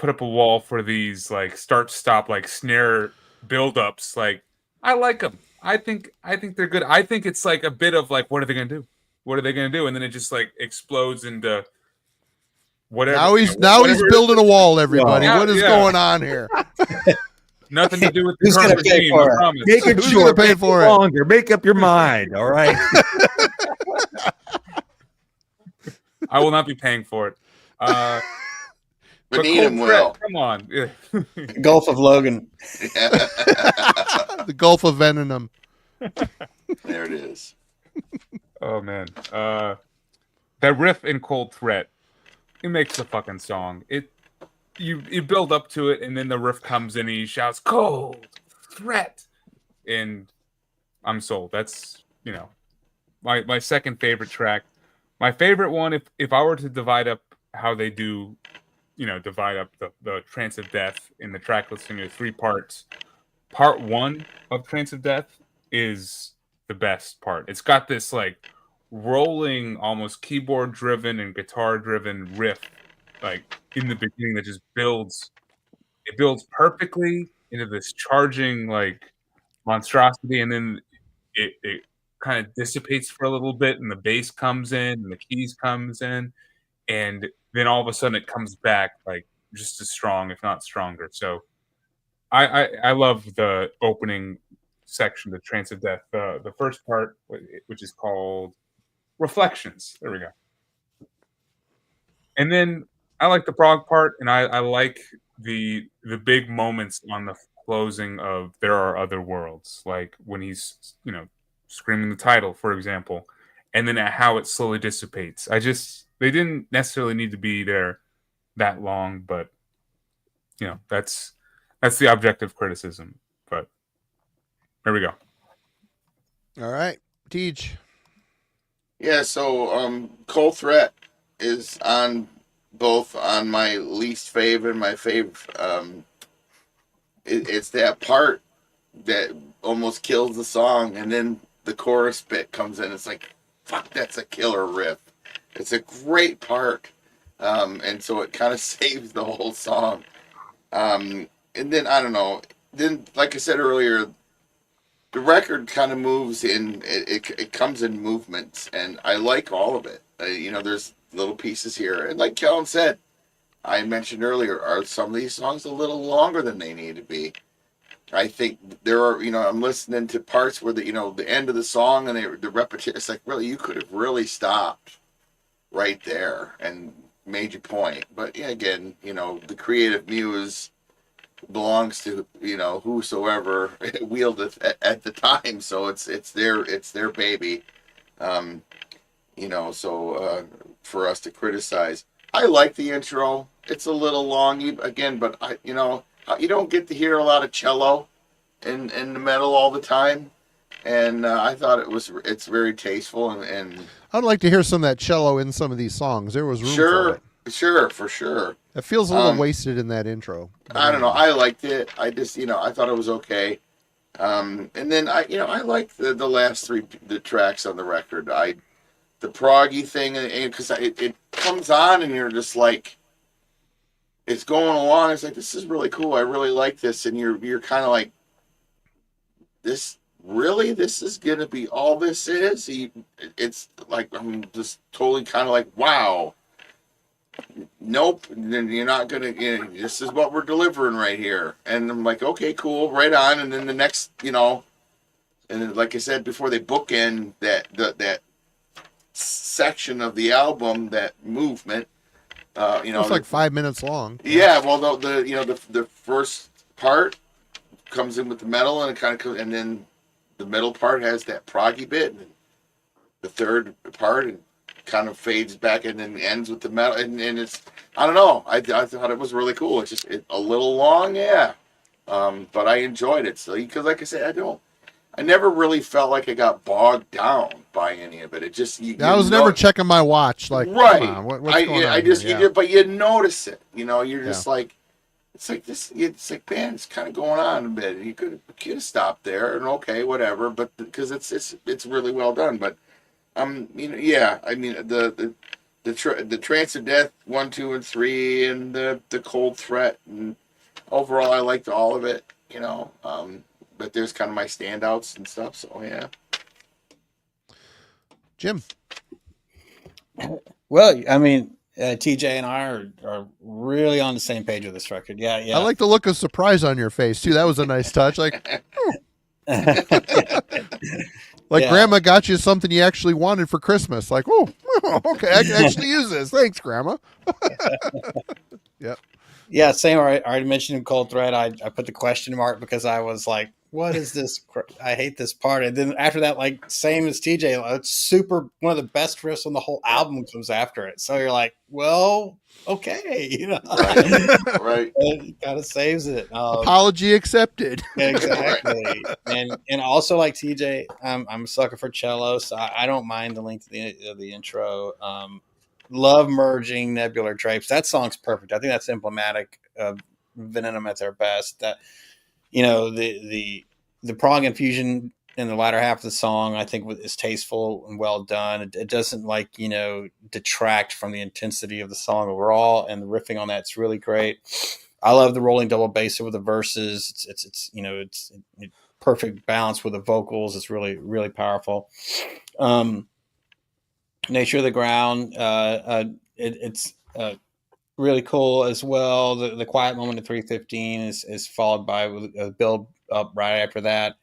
up a wall for these like start stop like snare build-ups. Like, I like them. I think they're good. I think it's like a bit of like, what are they going to do? what are they going to do? And then it just like explodes into whatever. Now he's whatever building a wall, everybody. Yeah, what is going on here? Nothing to do with the Who's current gonna pay regime, for I it? promise. Make it Who's short, gonna pay make for it it? longer. Make up your mind. All right. I will not be paying for it. But Venenum Cold Threat, will. come on. Gulf of Logan. The Gulf of Venenum. There it is. Oh man, that riff in Cold Threat, it makes the fucking song. You build up to it, and then the riff comes in, and he shouts "Cold Threat," and I'm sold. That's my second favorite track. My favorite one, if I were to divide up how they do, divide up the Trance of Death in the track listing into 3 parts. Part 1 of Trance of Death is the best part. It's got this like rolling, almost keyboard driven and guitar driven riff, like in the beginning that just builds. It builds perfectly into this charging like monstrosity, and then it kind of dissipates for a little bit, and the bass comes in, and the keys comes in, and then all of a sudden it comes back like just as strong, if not stronger. So I love the opening section, the Trance of Death, the first part, which is called Reflections. There we go. And then I like the prog part, and I like the big moments on the closing of There Are Other Worlds, like when he's screaming the title, for example, and then how it slowly dissipates. They didn't necessarily need to be there that long, but that's the objective criticism. But there we go. All right, Teach. Yeah, so Cold Threat is on both on my least favorite and my favorite. It's that part that almost kills the song, and then the chorus bit comes in. It's like, fuck, that's a killer riff. It's a great part, and so it kind of saves the whole song. And then I don't know. Then, like I said earlier, the record kind of moves in. It comes in movements, and I like all of it. There's little pieces here, and like Kellen said, I mentioned earlier, are some of these songs a little longer than they need to be? I think there are. I'm listening to parts where the end of the song and the repetition. It's like, really, you could have really stopped right there and made your point. But yeah, again, the creative muse belongs to whosoever wielded at the time, so it's their baby. So for us to criticize, I like the intro. It's a little long again, but you don't get to hear a lot of cello in the metal all the time, and I thought it's very tasteful and I'd like to hear some of that cello in some of these songs. There was room for it. Sure, for sure. It feels a little wasted in that intro. I don't know. I liked it. I just, I thought it was okay. And then I like the last 3 tracks on the record. The proggy thing, because it comes on and you're just like, it's going along. It's like, this is really cool. I really like this, and you're kind of like, this is gonna be all this is. It's like, I'm just totally kind of like, wow. Nope, then you're not gonna. This is what we're delivering right here, and I'm like, okay, cool, right on. And then the next, and then, like I said before, they bookend that section of the album, that movement. It's like 5 minutes long. Yeah, well, the first part comes in with the metal, and it kind of, and then the middle part has that proggy bit, and the third part kind of fades back and then ends with the metal, and it's, I don't know, I thought it was really cool. It's just a little long, yeah, but I enjoyed it. So, because like I said, I never really felt like I got bogged down by any of it. It just, I was never checking my watch, like, right, come on, what's going on here? But you notice it, you're just like, it's like this. It's like, man, it's kind of going on a bit. You could have stopped there, and okay, whatever. But because it's really well done. But yeah. I mean, the Trance of Death 1, 2, and 3, and the Cold Threat, and overall, I liked all of it. But there's kind of my standouts and stuff. So yeah. Jim. Well, I mean, TJ and I are really on the same page with this record. Yeah, I yeah. like the look of surprise on your face too. That was a nice touch. Like, like Yeah. grandma got you something you actually wanted for Christmas. Like, oh, okay, I can actually use this. Thanks, grandma. Yep. Yeah, same. I already mentioned in Cold Thread, I put the question mark because I was like, what is this? I hate this part. And then after that, like, same as TJ, it's super, one of the best riffs on the whole album comes after it. So you're like, well, okay, you know, Right. it kind of saves it. Apology accepted. Exactly. And also, like TJ, I'm a sucker for cello, so I don't mind the length of the intro. Love merging Nebular Drapes. That song's perfect. I think that's emblematic of Venenum at their best. That, you know, the prog infusion in the latter half of the song, I think, is tasteful and well done. It doesn't, like, you know, detract from the intensity of the song overall, and the riffing on that's really great. I love the rolling double bass with the verses. It's you know, it's perfect balance with the vocals. It's really powerful. Nature of the Ground, it's really cool as well. The quiet moment of 315 is followed by a build up right after that.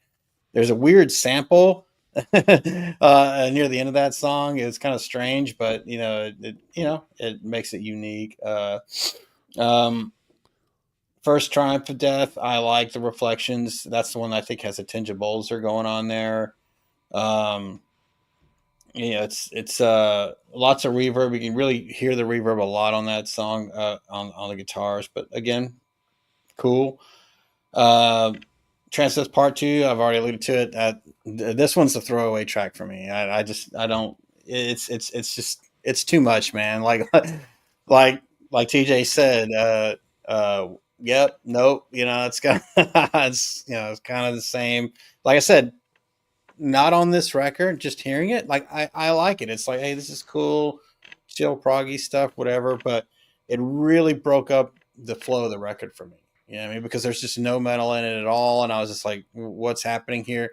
There's a weird sample near the end of that song. It's kind of strange, but you know, it makes it unique. First Triumph of Death, I like the Reflections. That's the one I think has a tinge of Bolzer going on there. Yeah, it's lots of reverb. You can really hear the reverb a lot on that song, on the guitars. But again, cool. Trance of Death Part 2, I've already alluded to it. This one's a throwaway track for me. I don't. It's just, it's too much, man. Like like TJ said. Yep. Nope. You know, it's kind of, it's, you know, it's kind of the same. Like I said, not on this record, just hearing it, like, I like it. It's like, hey, this is cool, chill proggy stuff, whatever. But it really broke up the flow of the record for me. You know what I mean? Because there's just no metal in it at all, and I was just like, what's happening here?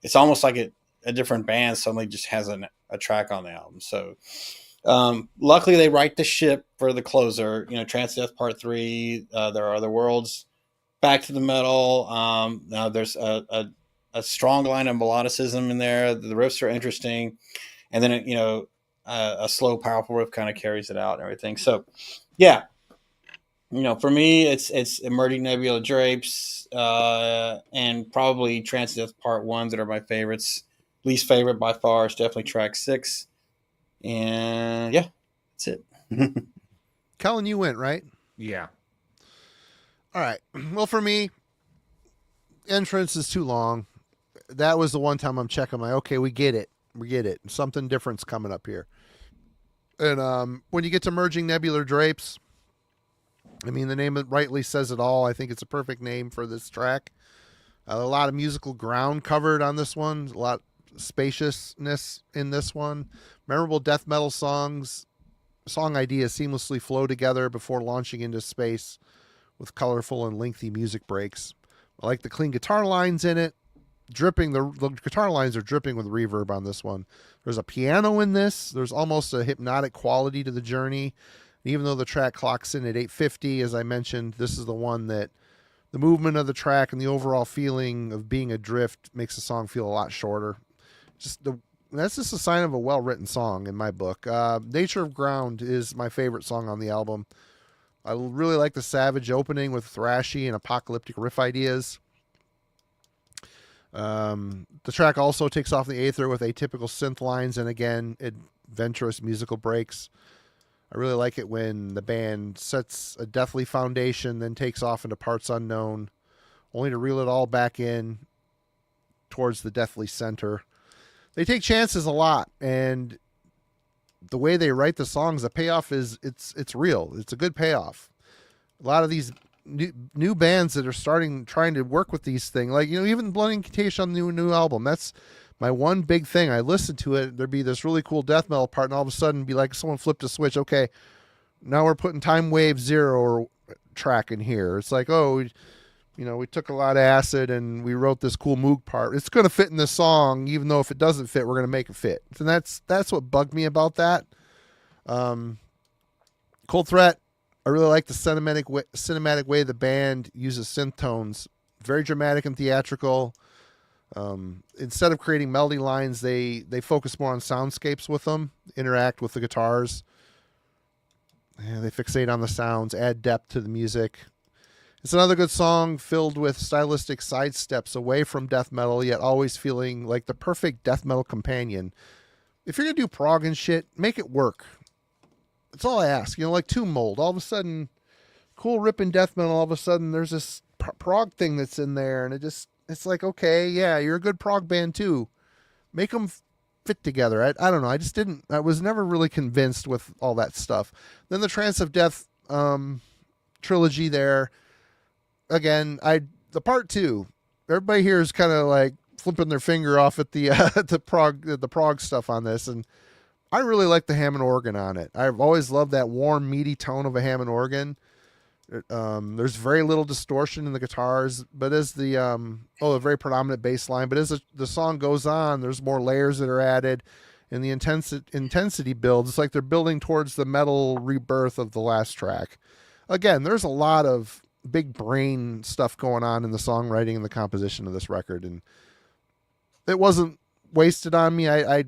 It's almost like a different band suddenly just has a track on the album. So luckily they right the ship for the closer. You know, Trance of Death Part 3. There are other worlds. Back to the metal. There's a strong line of melodicism in there. The riffs are interesting, and then you know, a slow, powerful riff kind of carries it out and everything. So, yeah, you know, for me, it's Emerging Nebula Drapes, and probably Trance of Death Part 1 that are my favorites. Least favorite by far is definitely track 6, and yeah, that's it. Colin, you went, right? Yeah. All right. Well, for me, entrance is too long. That was the one time I'm checking okay, we get it. Something different's coming up here. And when you get to Merging Nebular Drapes, I mean, the name rightly says it all. I think it's a perfect name for this track. A lot of musical ground covered on this one. A lot of spaciousness in this one. Memorable death metal songs. Song ideas seamlessly flow together before launching into space with colorful and lengthy music breaks. I like the clean guitar lines in it. Dripping, the guitar lines are dripping with reverb on this one. There's a piano in this. There's almost a hypnotic quality to the journey. And even though the track clocks in at 8:50, as I mentioned, this is the one that the movement of the track and the overall feeling of being adrift makes the song feel a lot shorter. That's just a sign of a well-written song in my book. Nature of Ground is my favorite song on the album. I really like the savage opening with thrashy and apocalyptic riff ideas. The track also takes off the aether with atypical synth lines and, again, adventurous musical breaks. I really like it when the band sets a deathly foundation, then takes off into parts unknown, only to reel it all back in towards the deathly center. They take chances a lot, and the way they write the songs, the payoff is it's real. It's a good payoff. A lot of these new bands that are trying to work with these things, like, you know, even Blood Incantation on the new album, that's my one big thing. I listened to it, there'd be this really cool death metal part, and all of a sudden be like someone flipped a switch. Okay, now we're putting Time Wave Zero track in here. It's like, oh, you know, we took a lot of acid and we wrote this cool Moog part. It's going to fit in this song, even though if it doesn't fit, we're going to make it fit. And that's what bugged me about that. Cold Threat. I really like the cinematic way the band uses synth tones. Very dramatic and theatrical. Instead of creating melody lines, they focus more on soundscapes with them, interact with the guitars. Yeah, they fixate on the sounds, add depth to the music. It's another good song filled with stylistic sidesteps away from death metal, yet always feeling like the perfect death metal companion. If you're going to do prog and shit, make it work. That's all I ask. You know, like Tomb Mold. All of a sudden, cool ripping death metal, all of a sudden there's this prog thing that's in there, and it's like, okay, yeah, you're a good prog band too. Make them fit together. I don't know. I was never really convinced with all that stuff. Then the Trance of Death trilogy there. Again, the part 2. Everybody here is kind of like flipping their finger off at the the prog stuff on this, and I really like the Hammond organ on it. I've always loved that warm, meaty tone of a Hammond organ. There's very little distortion in the guitars, but as a very predominant bass line, but as the song goes on, there's more layers that are added, and the intensity builds. It's like they're building towards the metal rebirth of the last track. Again, there's a lot of big brain stuff going on in the songwriting and the composition of this record, and it wasn't wasted on me. I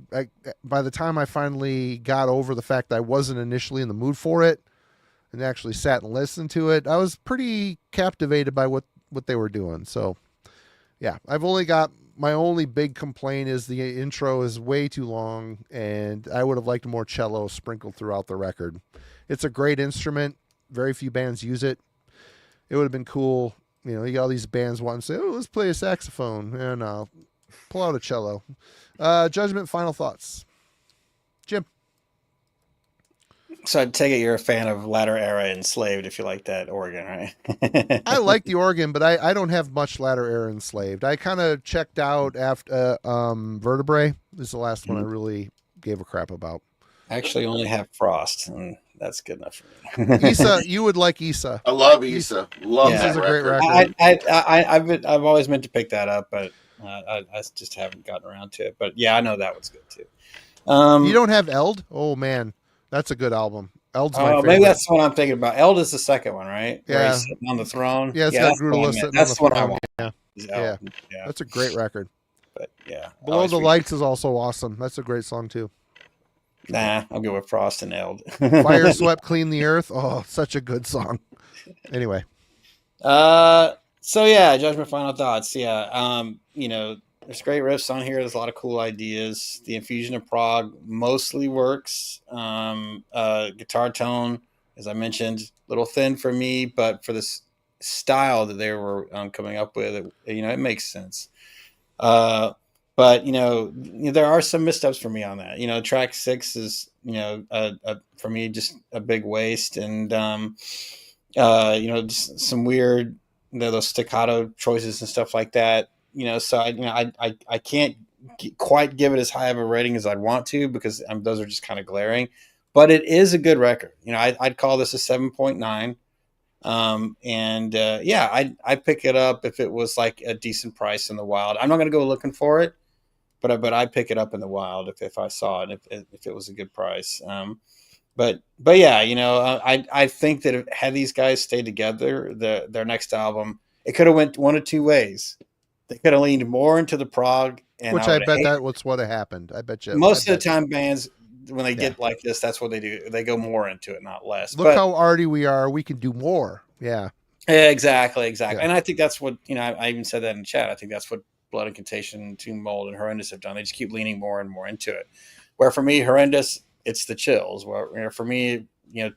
by the time I finally got over the fact that I wasn't initially in the mood for it and actually sat and listened to it, I was pretty captivated by what they were doing. So yeah, my only big complaint is the intro is way too long, and I would have liked more cello sprinkled throughout the record. It's a great instrument. Very few bands use it. It would have been cool. You know, you got all these bands wanting to say, oh, let's play a saxophone. And pull out a cello. Judgment, final thoughts. Jim. So I take it you're a fan of latter era Enslaved if you like that organ, right? I like the organ, but I don't have much latter era Enslaved. I kind of checked out after Vertebrae. This is the last one I really gave a crap about. I actually only have Frost, and that's good enough for me. Issa, you would like Issa. I love Issa. Love Issa's that a great record. record. I've always meant to pick that up, but I just haven't gotten around to it. But yeah, I know that one's good too. You don't have Eld? Oh man, that's a good album. Eld's my favorite. Maybe that's what I'm thinking about. Eld is the second one, right? Yeah. Where he's sitting on the throne. Yeah, it's got Grudela sitting that's on what the I throne. want. Yeah. Yeah, that's a great record. But yeah, Below the Lights is also awesome. That's a great song too. Nah, I'll go with Frost and Eld. Fire Swept Clean the Earth. Oh, such a good song. Anyway. So yeah, Judgment, final thoughts. Yeah. You know, there's great riffs on here. There's a lot of cool ideas. The infusion of prog mostly works. Guitar tone, as I mentioned, a little thin for me, but for this style that they were coming up with, it makes sense. But there are some missteps for me on that. Track 6 is for me just a big waste, and just some weird those staccato choices and stuff like that. So I can't quite give it as high of a rating as I'd want to, because those are just kind of glaring. But it is a good record. I'd call this a 7.9. I'd pick it up if it was like a decent price in the wild. I'm not going to go looking for it, but I'd pick it up in the wild if I saw it, if it was a good price. But yeah, I think that had these guys stayed together, their next album, it could have went one of two ways. They could have leaned more into the prog, and which I bet that's what happened. I bet you. Most of the time, bands, when they get like this, that's what they do. They go more into it, not less. Look how arty we are. We can do more. Yeah. Exactly. Yeah. And I think that's what, I even said that in chat. I think that's what Blood and Contagion, Tomb Mold, and Horrendous have done. They just keep leaning more and more into it. Where for me, Horrendous, it's the Chills. Where for me,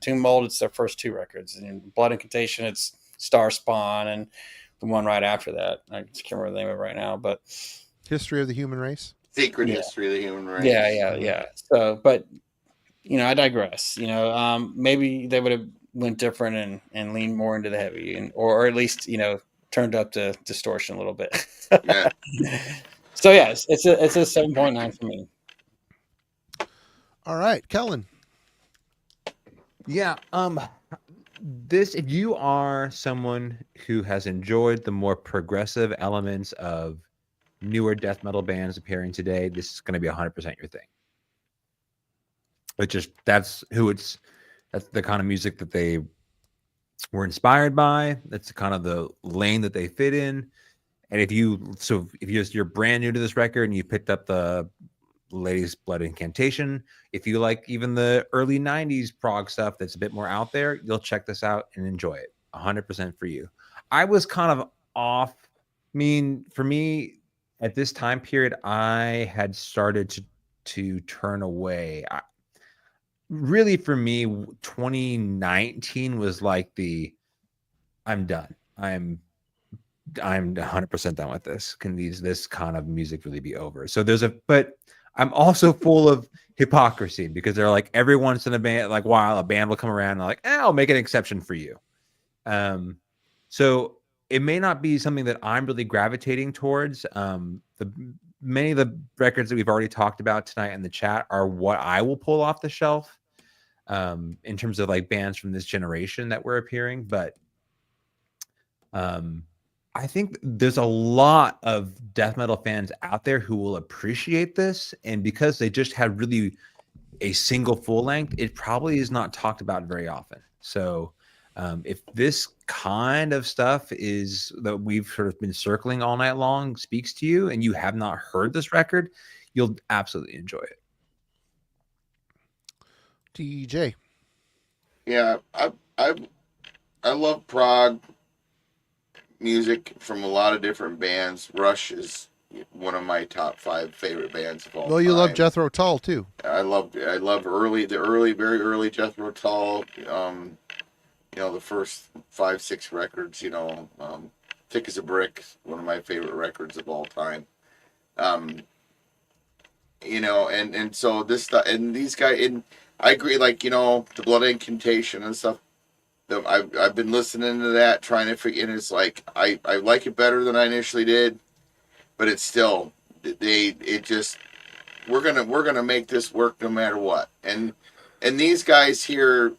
Tomb Mold, it's their first 2 records. And Blood and Contagion, it's Star Spawn, and the one right after that. I just can't remember the name of it right now, but History of the Human Race. Secret History of the Human Race. Yeah. So, but I digress. Maybe they would have went different and leaned more into the heavy, or at least turned up the distortion a little bit. Yeah. So yeah, it's a 7.9 for me. All right, Kellen. Yeah. If you are someone who has enjoyed the more progressive elements of newer death metal bands appearing today, this is going to be 100% your thing. that's the kind of music that they were inspired by. That's kind of the lane that they fit in. And if you're brand new to this record and you picked up the Lady's Blood Incantation, if you like even the early 90s prog stuff that's a bit more out there, you'll check this out and enjoy it. 100% for you. I was kind of off. I mean, for me at this time period, I had started to turn away. Really, for me, 2019 was like I'm done. I'm 100% done with this. Can this kind of music really be over? So but I'm also full of hypocrisy because they're like every once in a while a band will come around and like, I'll make an exception for you. So it may not be something that I'm really gravitating towards. Many of the records that we've already talked about tonight in the chat are what I will pull off the shelf in terms of like bands from this generation that were appearing. But I think there's a lot of death metal fans out there who will appreciate this. And because they just had really a single full length, it probably is not talked about very often. So if this kind of stuff is that we've sort of been circling all night long speaks to you and you have not heard this record, you'll absolutely enjoy it. DJ. Yeah, I love prog music from a lot of different bands. Rush is one of my top 5 favorite bands of all time. Well, you love Jethro Tull too. I love very early Jethro Tull. The first 5-6 records. Thick as a Brick, one of my favorite records of all time. And so this stuff and these guys, and I agree. Like the Blood Incantation and stuff. I've been listening to that, trying to figure. And it's like I like it better than I initially did, but it's still we're gonna make this work no matter what. And these guys here,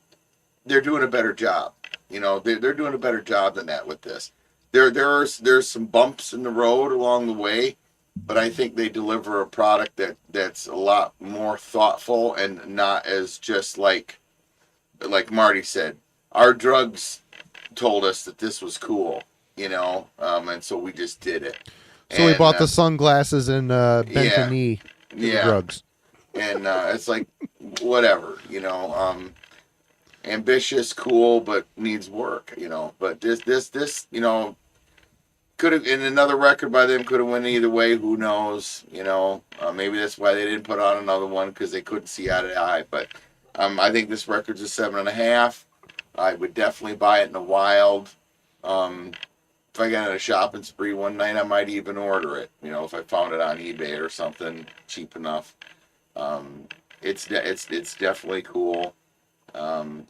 they're doing a better job. They're doing a better job than that with this. There's some bumps in the road along the way, but I think they deliver a product that's a lot more thoughtful and not as just like Marty said. Our drugs told us that this was cool, and so we just did it. So we bought the sunglasses and bent the knee to the drugs. And it's like, whatever, ambitious, cool, but needs work, But this, could have, in another record by them, could have went either way. Who knows, Maybe that's why they didn't put on another one, because they couldn't see eye to eye. But I think this record's a 7.5. I would definitely buy it in the wild. If I got in a shopping spree one night, I might even order it. If I found it on eBay or something cheap enough. It's definitely cool. And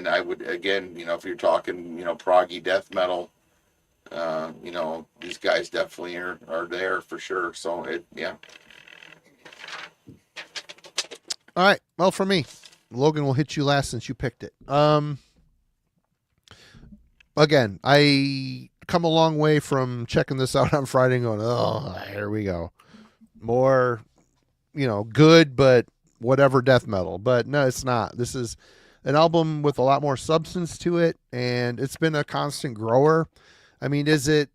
I would again, if you're talking, proggy death metal, these guys definitely are there for sure. So All right. Well, for me, Logan will hit you last since you picked it. Again, I come a long way from checking this out on Friday and going, oh, here we go. More, good, but whatever death metal. But no, it's not. This is an album with a lot more substance to it, and it's been a constant grower. I mean, is it,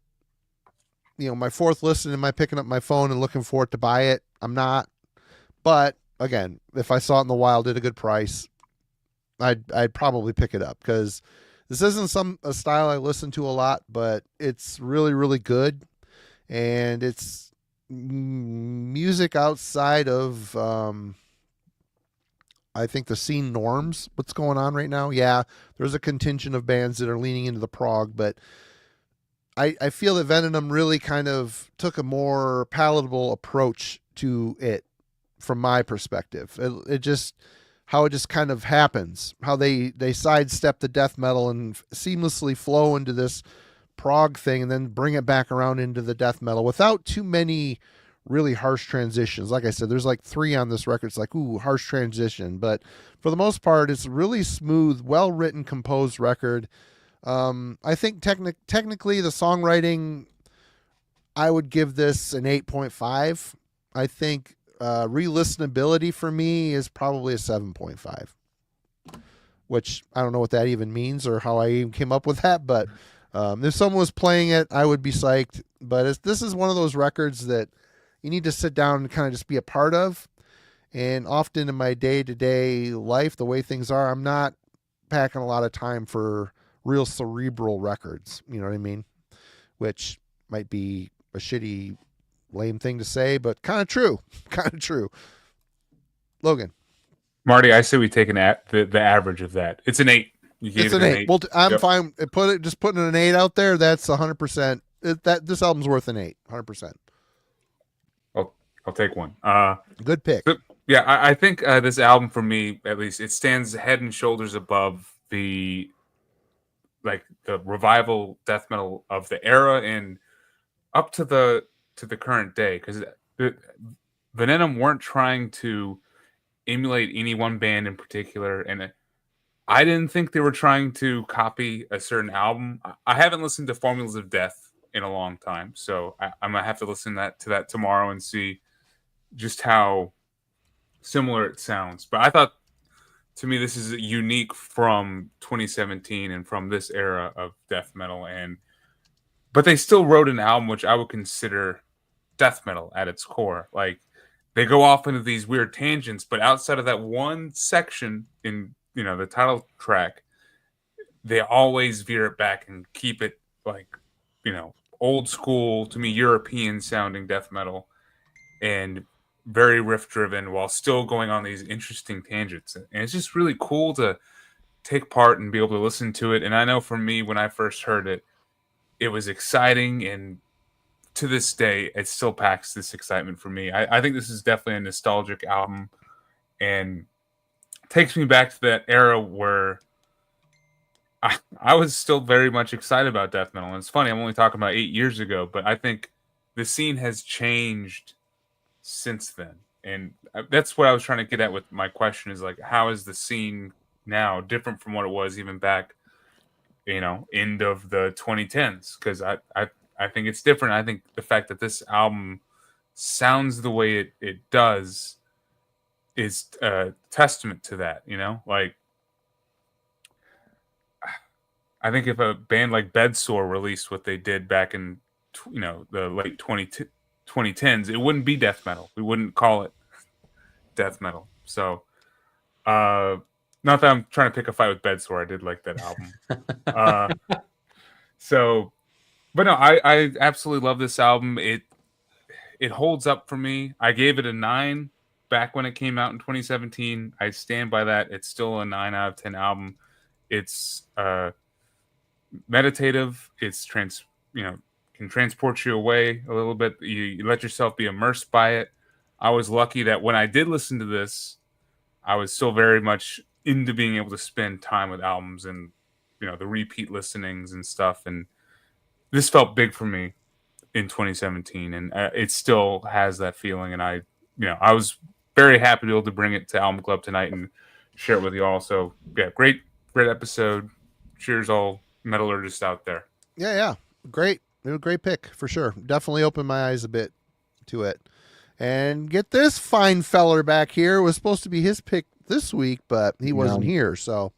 my 4th listen? Am I picking up my phone and looking for it to buy it? I'm not. But again, if I saw it in the wild at a good price, I'd probably pick it up, because this isn't a style I listen to a lot, but it's really, really good. And it's music outside of, I think, the scene norms, what's going on right now. Yeah, there's a contingent of bands that are leaning into the prog, but I feel that Venenum really kind of took a more palatable approach to it from my perspective. It just kind of happens, how they sidestep the death metal and seamlessly flow into this prog thing and then bring it back around into the death metal without too many really harsh transitions. Like I said, there's like 3 on this record. It's like, ooh, harsh transition. But for the most part, it's a really smooth, well-written, composed record. I think technically the songwriting, I would give this an 8.5. I think re-listenability for me is probably a 7.5, which I don't know what that even means or how I even came up with that. But if someone was playing it, I would be psyched. But this is one of those records that you need to sit down and kind of just be a part of. And often in my day-to-day life, the way things are, I'm not packing a lot of time for real cerebral records. You know what I mean? Which might be a shitty, lame thing to say, but kind of true. Kind of true. Logan. Marty, I say we take the average of that. It's an 8. You gave It's it an 8. Well, I'm Yep. fine. Just putting an 8 out there. That's 100%. This album's worth an 8. 100%. I'll take one. Good pick. So, yeah, I think this album, for me at least, it stands head and shoulders above the revival death metal of the era and up to the current day, because Venenum weren't trying to emulate any one band in particular, and I didn't think they were trying to copy a certain album. I haven't listened to Formulas of Death in a long time, so I'm gonna have to listen to that tomorrow and see just how similar it sounds. But I thought, to me, this is unique from 2017 and from this era of death metal, but they still wrote an album which I would consider death metal at its core. Like, they go off into these weird tangents, but outside of that one section in the title track, they always veer it back and keep it old school, to me, European sounding death metal, and very riff driven while still going on these interesting tangents. And it's just really cool to take part and be able to listen to it. And I know for me, when I first heard it, it was exciting, and to this day, it still packs this excitement for me. I think this is definitely a nostalgic album, and takes me back to that era where I was still very much excited about death metal. And it's funny, I'm only talking about 8 years ago, but I think the scene has changed since then. And that's what I was trying to get at with my question, is like, how is the scene now different from what it was even back, end of the 2010s? Because I think it's different. I think the fact that this album sounds the way it does is a testament to that. Like, I think if a band like Bedsore released what they did back in the late 2010s, it wouldn't be death metal. We wouldn't call it death metal. So not that I'm trying to pick a fight with Bedsore. I did like that album. But no, I absolutely love this album. It holds up for me. I gave it a 9 back when it came out in 2017. I stand by that. It's still a 9 out of 10 album. It's meditative. It's can transport you away a little bit. You let yourself be immersed by it. I was lucky that when I did listen to this, I was still very much into being able to spend time with albums and the repeat listenings and stuff. And this felt big for me in 2017, and it still has that feeling. And I was very happy to be able to bring it to Album Club tonight and share it with you all. So yeah, great episode. Cheers, all metallurgists out there. Yeah. Great. It was a great pick for sure. Definitely opened my eyes a bit to it. And get this fine feller back here. It was supposed to be his pick this week, but he wasn't here. So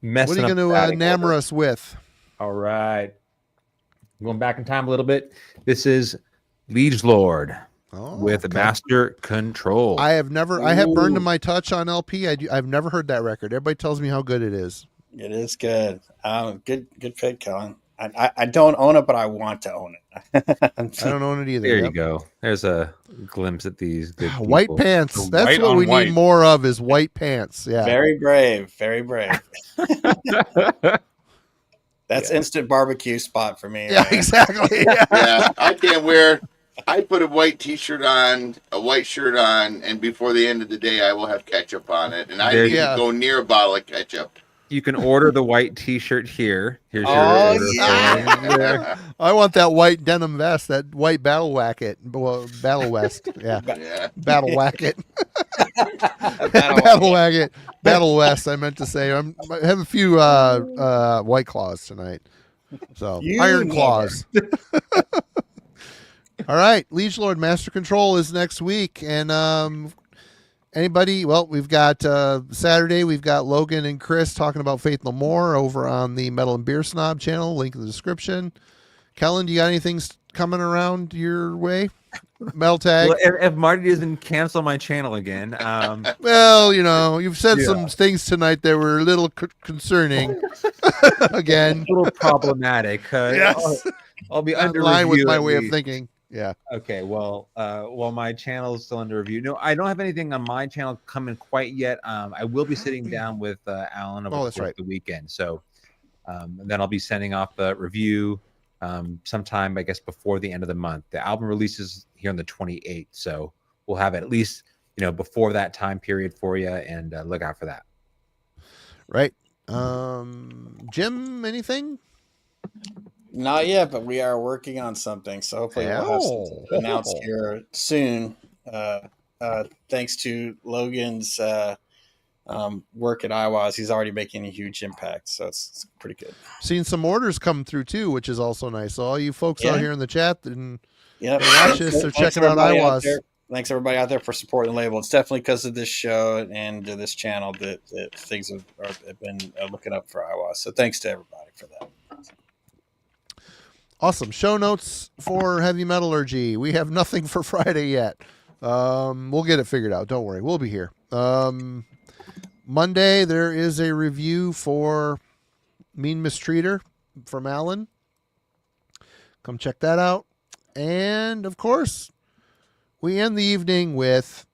what are you going to enamor us with? All right. Going back in time a little bit. This is Liege Lord with Master Control. I have Burned to My Touch on LP. I've never heard that record. Everybody tells me how good it is. It is good. Good pick, Kellen. I don't own it, but I want to own it. I don't own it either. There you go. There's a glimpse at these good people. White pants. That's white what we white. need more of, is white pants. Yeah. Very brave. Very brave. That's instant barbecue spot for me. Yeah, right? exactly. Yeah. Yeah, I can't wear. I put a white T-shirt on, a white shirt on, and before the end of the day, I will have ketchup on it, and I There need you to go. go near a bottle of ketchup. You can order the white T-shirt here. Here's your Oh, order. yeah. I want that white denim vest, that white battle wacket, battle vest. Yeah. Yeah. Battle wacket. Battle wacket. Battle West, I meant to say. I have a few White Claws tonight. So, You Iron never. Claws. All right, Liege Lord Master Control is next week, and anybody? Well, we've got Saturday. We've got Logan and Chris talking about Faith No More over on the Metal and Beer Snob channel. Link in the description. Kellen, do you got anything coming around your way? Metal Tag. Well, if Marty doesn't cancel my channel again, Well, you've said Yeah. some things tonight that were a little concerning. Again, a little problematic. Yes. I'll be in under line with review my at way of least. thinking. Yeah. Okay, well, my channel is still under review. No, I don't have anything on my channel coming quite yet. I will be sitting down with Alan over that's right. the weekend, so then I'll be sending off the review sometime, I guess, before the end of the month. The album releases here on the 28th, so we'll have it at least before that time period for you, and look out for that. Right. Jim, anything? Not yet, but we are working on something. So hopefully we'll have something to announce here soon. Thanks to Logan's work at Eihwaz, he's already making a huge impact. So it's pretty good. Seen some orders come through too, which is also nice. So all you folks out here in the chat and watch this or checking out Eihwaz. Thanks everybody out there for supporting the label. It's definitely because of this show and this channel that things have been looking up for Eihwaz. So thanks to everybody for that. Awesome. Show notes for Heavy Metallurgy. We have nothing for Friday yet. We'll get it figured out. Don't worry. We'll be here. Monday, there is a review for Mean Mistreater from Alan. Come check that out. And, of course, we end the evening with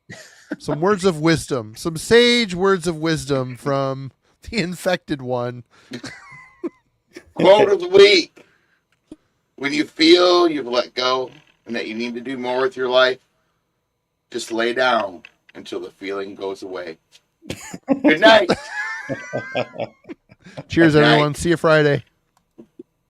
some words of wisdom, some sage words of wisdom from the infected one. Quote of the week. When you feel you've let go and that you need to do more with your life, just lay down until the feeling goes away. Good night. Cheers, everyone. See you Friday.